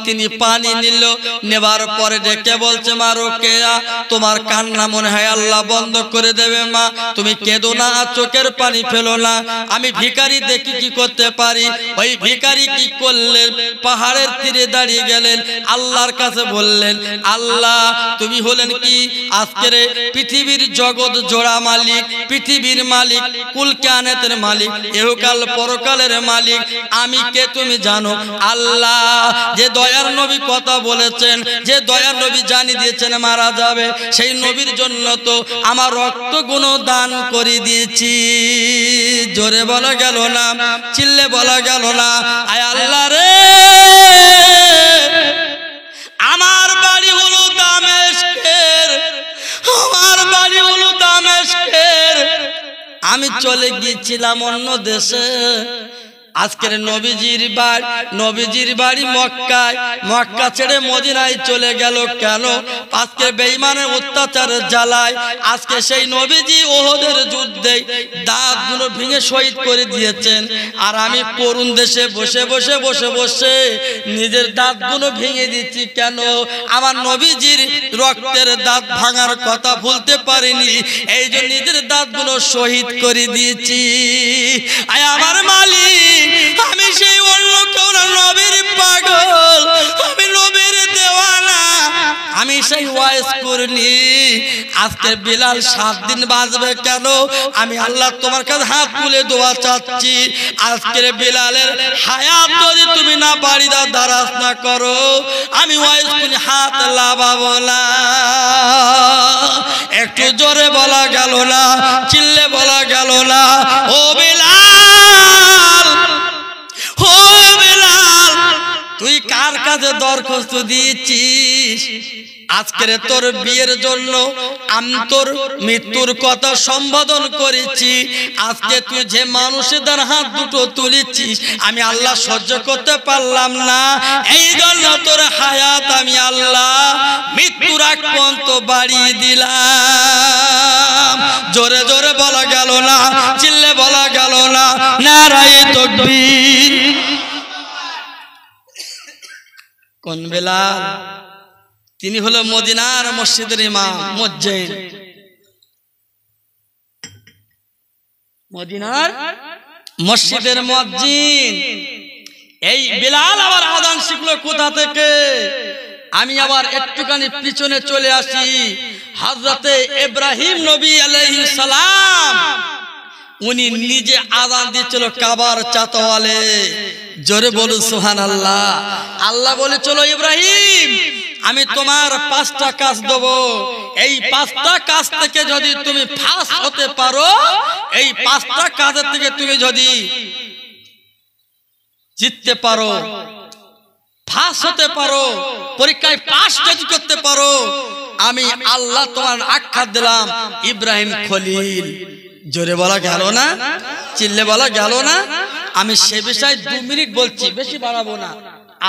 তিনি পানি নিল, নেবার পরে ডেকে বলছে মা রোকেয়া তোমার কান্না মনে হয় আল্লাহ বন্ধ করে দেবে মা, তুমি কেঁদো না, চোখের পানি ফেলো না, আমি ভিখারি দেখি কি করতে পারি। ওই ভিখারি কি করলেন, পাহাড়ের তীরে দাঁড়িয়ে গেলেন, আল্লাহর কাছে বললেন আল্লাহ তুমি হলেন কি আজকের পৃথিবীর জগৎ জোড়া মালিক, পৃথিবীর মালিক, কুল কায়নাতের মালিক, ইহকাল পরকালের মালিক, আমি কে তুমি জানো। আল্লাহ যে দয়ার নবী কথা বলেছেন, যে দয়ার নবী জানিয়ে দিয়েছেন মারা যাবে, সেই নবীর জন্য তো আমার রক্ত গুণ দান করে দিয়েছি। জোরে বলা গেল না, চিল্লে বলা গেল না। আয় আল্লাহ রে, আমার বাড়ি হলো দামেস্কের, আমার বাড়ি হলো দামেস্কের, আমি চলে গিয়েছিলাম অন্য দেশে। আজকের নবীজির বাড়ি মক্কায়, মক্কা ছেড়ে মদিনায় চলে গেল কেন? আজকে বেঈমানের অত্যাচারের জ্বালায় আজকে সেই নবীজি ওহদের যুদ্ধে দাঁতগুলো ভেঙে শহীদ করে দিয়েছেন, আর আমি করুণ দেশে বসে বসে বসে বসে নিজের দাঁতগুলো ভেঙে দিচ্ছি কেন? আমার নবীজির রক্তের দাঁত ভাঙার কথা ভুলতে পারিনি, এই জন্য নিজের দাঁতগুলো শহীদ করে দিয়েছি। আয় আমার মালিক, আমি সেই অন্য কেউ না, নবীর পাগল, আমি নবীর দেওয়ানা, আমি সেই ওয়াইস করিনি। আজকে বিলাল 7 দিন বাজবে কেন? আমি আল্লাহ তোমার কাছে হাত তুলে দোয়া চাচ্ছি, আজকের বিলালের হায়াত যদি তুমি না বাড়ি দাও, দারাজ না করো, আমি ওয়াইস করি হাত লাগাবো না। একটু জোরে বলা গেল না, চিল্লে বলা গেল না। ও বিলাল, ও বিলাল, তুই কার কাছে দরখাস্ত দিয়েছিস? আজকের তোর বিয়ের জন্য আমি তোর মৃত্যুর কথা সম্বোধন করেছি, আজকে তুই যে মানুষদের হাত দুটো তুলেছিস আমি আল্লাহ সহ্য করতে পারলাম না, এই জন্য তোর হায়াত আমি আল্লাহ মৃত্যুর আগ পর্যন্ত বাড়িয়ে দিলাম। জোরে জোরে বলা গেল না, চিল্লে বলা গেল না, নারায়ে তাকবীর। কোন বেলাল? তিনি হলো মদিনার মসজিদের ইমাম, মুয়াজ্জিন, মদিনার মসজিদের মুয়াজ্জিন। এই বেলাল আবার আযান শিখলো কোথা থেকে? আমি আবার একটুখানি পিছনে চলে আসি। হযরতে ইব্রাহিম নবী আলাইহিস সালাম উনি নিজে আযান দিয়েছিল কাবার চাতওয়ালে। জোরে বলুন সুবহানাল্লাহ। আল্লাহ বলে চলো ইব্রাহিম, আমি তোমার 5টা কাজ দেব, এই 5টা কাজ থেকে যদি তুমি পাস হতে পারো, এই 5টা কাজের থেকে তুমি যদি জিততে পারো, পাস হতে পারো, পরীক্ষায় পাস যদি করতে পারো, আমি আল্লাহ তোমার আখ্যা দিলাম ইব্রাহিম খলিল। জোরে বলা গেল না, চিল্লে বলা গেল না। আমি সে বিষয়ে 2 মিনিট বলছি, বেশি বাড়াবো না।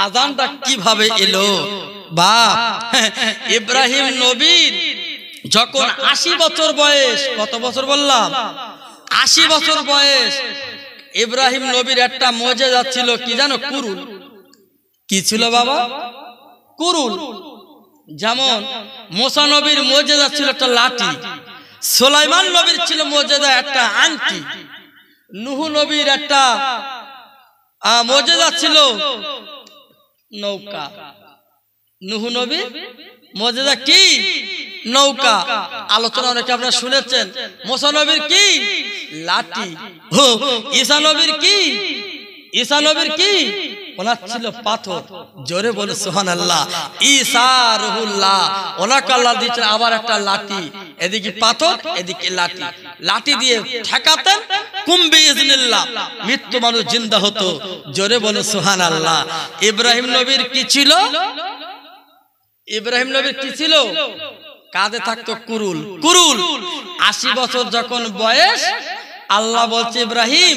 আযানটা কিভাবে এলো? বাপ, ইব্রাহিম নবীর যখন 80 বছর বয়স, কত বছর বললাম? 80 বছর বয়স, ইব্রাহিম নবীর একটা মুজিজা ছিল, কি জানো? কুরুল। কি ছিল বাবা? কুরুল। যেমন মুসা নবীর মুজিজা ছিল একটা লাঠি, সুলাইমান নবীর ছিল মুজিজা একটা আংটি, নূহ নবীর একটা মুজিজা ছিল নৌকা। নূহ নবী মুজিজা কি? নৌকা। আলোচনা অনেকে আপনারা শুনেছেন। মুসা নবীর কি? লাঠি। ঈসা নবীর কি? ঈসা নবীর কি? ওনার ছিল পাথর। জোরে বলে সুবহানাল্লাহ। ঈসা রুহুল্লাহ, ওনাকে আল্লাহ দিয়েছেন আবার একটা লাঠি, এদিকে পাথর এদিকে লাঠি। লাঠি দিয়ে ঠেকাতেন, কুম বিইজনিল্লাহ, মৃত্যু মানুষ জিন্দা হতো। জোরে বলে সুবহানাল্লাহ। ইব্রাহিম নবীর কি ছিল? ইব্রাহিম নবীর কি ছিল? কাঁধে থাকতো কুরুল। কুরুল। 80 বছর যখন বয়স, আল্লাহ বলছে ইব্রাহিম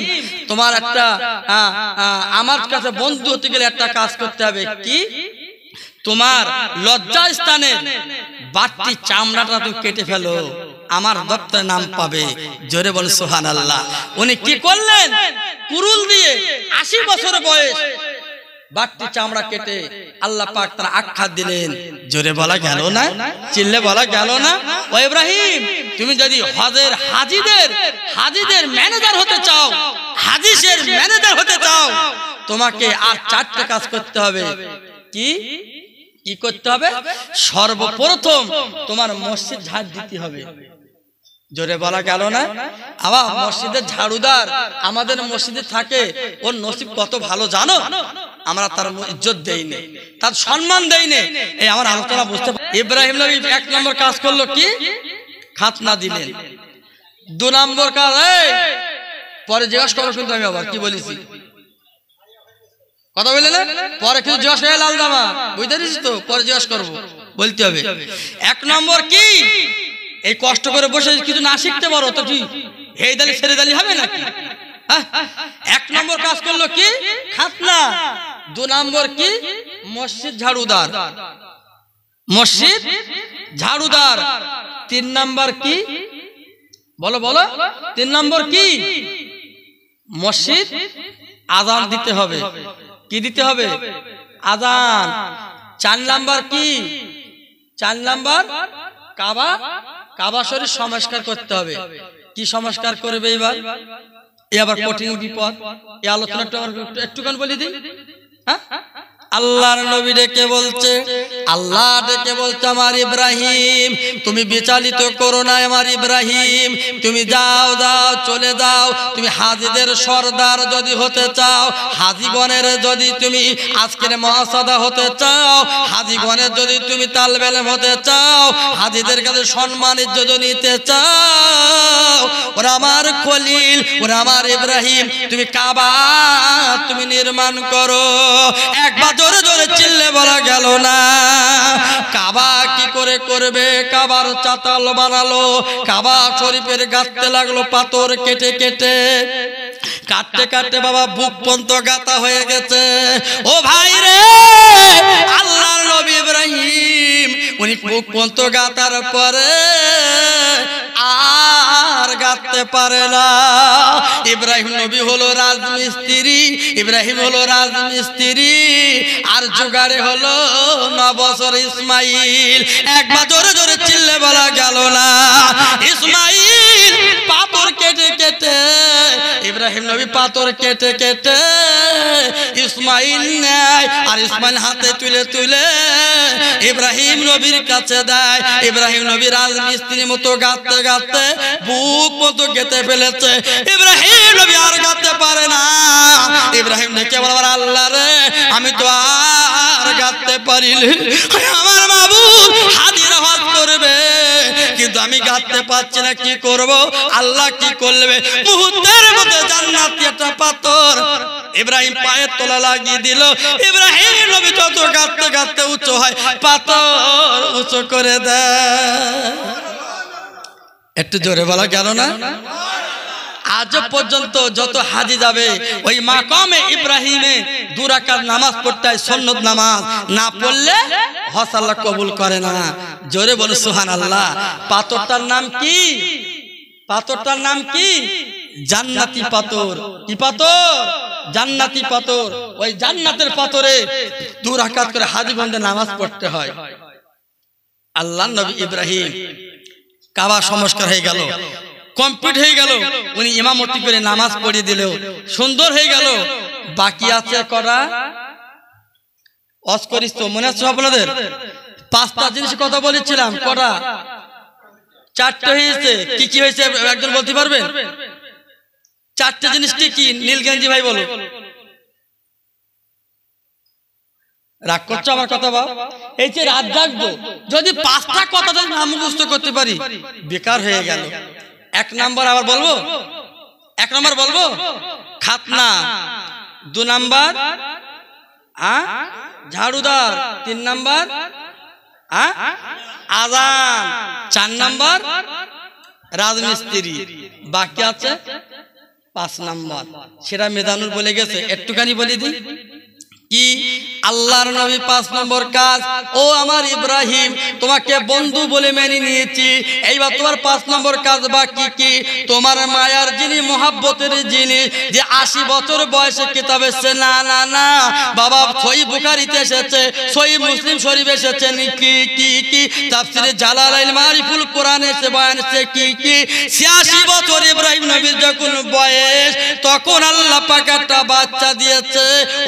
তোমার একটা আমার কাছে বন্ধু হতে গেলে একটা কাজ করতে হবে। কি? তোমার লজ্জা স্থানে বাটটি চামড়াটা তুমি কেটে ফেলো, আমার দপ্তরে নাম পাবে। জোরে বলে সুবহানাল্লাহ। উনি কি করলেন? কুরুল দিয়ে 80 বছর বয়স বাটটি চামড়া কেটে আল্লাহ পাক তার আখ্যা দিলেন। জোরে বলা গেল না? চিল্লে বলা গেল না? ও ইব্রাহিম, তুমি যদি হাজিদের ম্যানেজার হতে চাও, হাদিসের ম্যানেজার হতে চাও, তোমাকে আর 4টে কাজ করতে হবে। কি কি করতে হবে? সর্বপ্রথম তোমার মসজিদ ঝাড় দিতে হবে। জোরে বলা গেল না? আবার মসজিদের ঝাড়ুদার আমাদের মসজিদে থাকে, ওর নসিব কত ভালো জানো? আমরা তার ইজ্জত দেই না, তার সম্মান দেই না। এই আমার আলোচনা বুঝতে। ইব্রাহিম নবী 1 নম্বর কাজ করলো কি? খাতনা দিলেন। 2 নম্বর কাজ, পরে জিজ্ঞাসা করো কিন্তু আমি আবার কি বলেছি, কথা বললে না? পরে কিছু জিজ্ঞাসা হয়ে লাল জামা, বুঝতে পারিস তো? পরে জিজ্ঞাসা করবো, বলতে হবে। 1 নম্বর কি? এই কষ্ট করে বসে কিছু না শিখতে পারো তো কি এই দালি ছেড়ে দালি হবে নাকি? 1 নম্বর কাজ করলো কি? খাতনা। 2 নম্বর কি? মসজিদ ঝাড়ুদার। মসজিদ ঝাড়ুদার। 3 নম্বর কি? বলো বলো। 3 নম্বর কি? মসজিদ আযান দিতে হবে। কি দিতে হবে? আযান। 4 নম্বর কি? 4 নম্বর কাবা শরীফ সংস্কার করতে হবে। কি সংস্কার করবে এবার? এবার কঠিন বিপদ। এই আলোচনাটা একটুখানি বলে দিই। আল্লাহর নবী ডেকে বলছে, আল্লাহ ডেকে বলছে, আমার ইব্রাহিম তুমি বিচলিত করো না, আমার ইব্রাহিম তুমি যাও চলে যাও। তুমি হাজীদের সর্দার যদি হতে চাও, হাজীগণের যদি তুমি আজকের মহাসাদা হতে চাও, হাজীগণের যদি তুমি তালবেলেম হতে চাও, হাজীদের কাছে সম্মান ইজ্জত নিতে চাও, ওরা আমার খলিল, ওরা আমার ইব্রাহিম, তুমি কাবা তুমি নির্মাণ করো। একবার জোরে জোরে চিল্লে বলা গেল না? কাবা কি করে করবে? কাবার চাতাল বানালো, কাবা শরীফের গাঁথতে লাগলো পাথর কেটে কেটে। কাটতে কাটতে বাবা বুক পর্যন্ত গাঁথা হয়ে গেছে। ও ভাই রে, আল্লাহর নবী ইব্রাহিম উনি বুক পর্যন্ত গাঁথার পরে আর গাঁথতে পারে না। ইব্রাহিম নবী হলো রাজমিস্ত্রি, ইব্রাহিম হলো রাজমিস্ত্রি, আর জোগাড়ে হলো 9 বছর ইসমাইল। একবার জোরে জোরে চিল্লে বলা গেল না? ইসমাইল পাথর কেটে কেটে, ইব্রাহিম নবী পাথর কেটে কেটে ইসমাইল নেয়, আর ইসমাইল হাতে তুলে তুলে ইব্রাহিম নবীর কাছে দেয়। ইব্রাহিম নবী রাজমিস্ত্রির মতো গাঁথতে গাঁথতে বুক মতো গেঁথে ফেলেছে। ইব্রাহিম নবী আর গাঁথতে পারে না। ইব্রাহিম ডেকে বলবার, আল্লাহ রে আমি তো আর গাঁথতে পারিনি, আমার মাবুদ হাজির হজ করবে, কিন্তু আমি গাঁথতে পারছি না, কি করব? আল্লাহ কি করবে? মুহূর্তের মধ্যে জান্নাতি একটা পাথর ইব্রাহিম পায়ের তলা লাগিয়ে দিল। ইব্রাহিম নবী যত গাঁথতে গাঁথতে উঁচু হয়, পাথর উঁচু করে দেয়। একটু জোরে বলা গেল না? আজ পর্যন্ত যত হাজি যাবে ওই মাকামে ইব্রাহিমে 2 রাকাত নামাজ পড়তে হয়, সুন্নত নামাজ, না পড়লে হজ আল্লাহ কবুল করে না। জোরে বলো সুবহানাল্লাহ। পাথরটার নাম কি? পাথরটার নাম কি? জান্নাতি পাথর। কি পাথর? জান্নাতি পাথর। ওই জান্নাতের পাথরে 2 রাকাত করে হাজি বন্দে নামাজ পড়তে হয়। আল্লাহর নবী ইব্রাহিম কাবা সংস্কার হয়ে গেল, কমপ্লিট হয়ে গেল, উনি ইমামতি করে নামাজ পড়িয়ে দিল, সুন্দর হয়ে গেল। বাকি আছে করা ওয়াজ করিস তো মনে আছে আপনাদের? 5টা জিনিস কথা বলেছিলাম, কটা? 4টে হয়েছে। কি কি হয়েছে একজন বলতে পারবেন? 4টে জিনিস কি কি? নীলগঞ্জি ভাই বলো। রাগ করছো আমার কথা বাপ? এই যে রাত জাগবো, যদি 5টা কথা যদি না মুখস্থ করতে পারি বেকার হয়ে গেল। 1 নাম্বার আবার বলবো, 1 নাম্বার বলবো খাতনা, 2 নাম্বার ঝাড়ুদার, 3 নাম্বার আজান, 4 নাম্বার রাজমিস্ত্রি, বাকি আছে 5 নাম্বার। সেটা মেদানুর বলে গেছে, একটুখানি বলে দিই। কি? আল্লাহর নবী 5 নম্বর কাজ, ও আমার ইব্রাহিম তোমাকে বন্ধু বলে মেনে নিয়েছি, এইবার তোমার 5 নম্বর কাজ বাকি কি? তোমার মায়ার যিনি, মোহাব্বতের যিনি, যে 80 বছর বয়সে কিতাব এসেছে, না না না বাবা, সহিহ বুখারীতে এসেছে, সহিহ মুসলিম শরীফ এসেছে, কি কি কি তাফসীরে জালালাইন মারিফুল কোরআন এসে বয়ান এসেছে, কি কি 86 বছর ইব্রাহিম নবীর যখন বয়স, তখন আল্লাহ পাক একটা বাচ্চা দিয়েছে।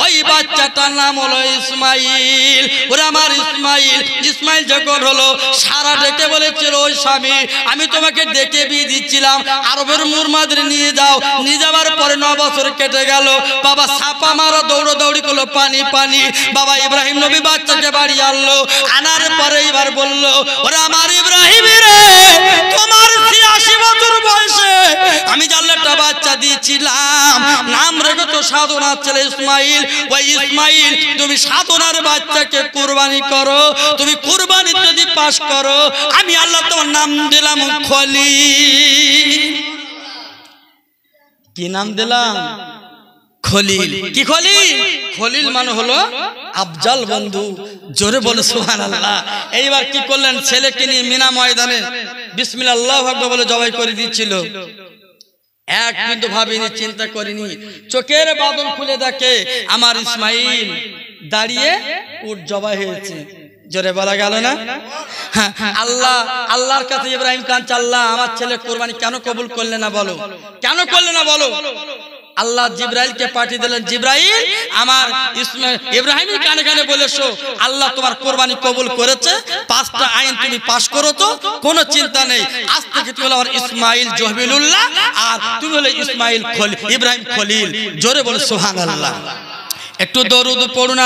ওই বাচ্চা তার নাম হলো ইসমাইল। ওরে আমার ইসমাইল, ইসমাইল যখন হলো, সারা ডেকে বলেছিল, ওই স্বামী আমি তোমাকে ডেকে বিয়ে দিচ্ছিলাম, আরবের মুরমাদের নিয়ে যাও। নিয়ে যাওয়ার পরে 9 বছর কেটে গেল। বাবা ছাপা মারো, দৌড়ি করলো, পানি পানি। বাবা ইব্রাহিম নবী বাচ্চাকে বাড়ি আনলো, আনার পরে এবার বললো, ওরে আমার ইব্রাহিম রে, তোমার 86 বছর বয়সে আমি জানলে একটা বাচ্চা দিয়েছিলাম, নাম রেখেছো সাধনার ছেলে ইসমাইল। ওই ইসমাইল তুমি সাধনার বাচ্চাকে কুরবানি করো, তুমি কুরবানি যদি পাস করো, আমি আল্লাহ তোমার নাম দিলাম খলিল। কি নাম দিলাম? খলিল। কি খলিল? খলিল মানে হলো আফজাল বন্ধু। জোরে বলে সুবহানাল্লাহ। এইবার কি করলেন? ছেলেকে নিয়ে মিনা ময়দানে বিসমিল্লাহ আল্লাহু আকবার বলে জবাই করে দিচ্ছিল। এক কিন্তু ভাবিনি, চিন্তা করিনি, চোখের বাদল খুলে দেখে আমার ইসমাইল দাঁড়িয়ে উট জবাই হয়েছে। জোরে বলা গেল না? আল্লাহর কাছে ইব্রাহিম কাঁদছে, আল্লাহ আমার ছেলে কুরবানি কেন কবুল করলে না বলো, কেন করলে না বলো। আল্লাহ জিব্রাইলকে পাঠিয়ে দিলেন, জিব্রাইল আমার ইব্রাহিমের কানে কানে বলেছো, আল্লাহ তোমার কুরবানি কবুল করেছে, 5টা আইন তুমি পাস করো তো, কোনো চিন্তা নেই। আজ থেকে তুমি হলো আমার ইসমাইল জহবিলুল্লাহ, আর তুমি হলো ইসমাইল খলিল, ইব্রাহিম খলিল। জোরে বলো সুবহানাল্লাহ। একটু দরুদ পড়ুন।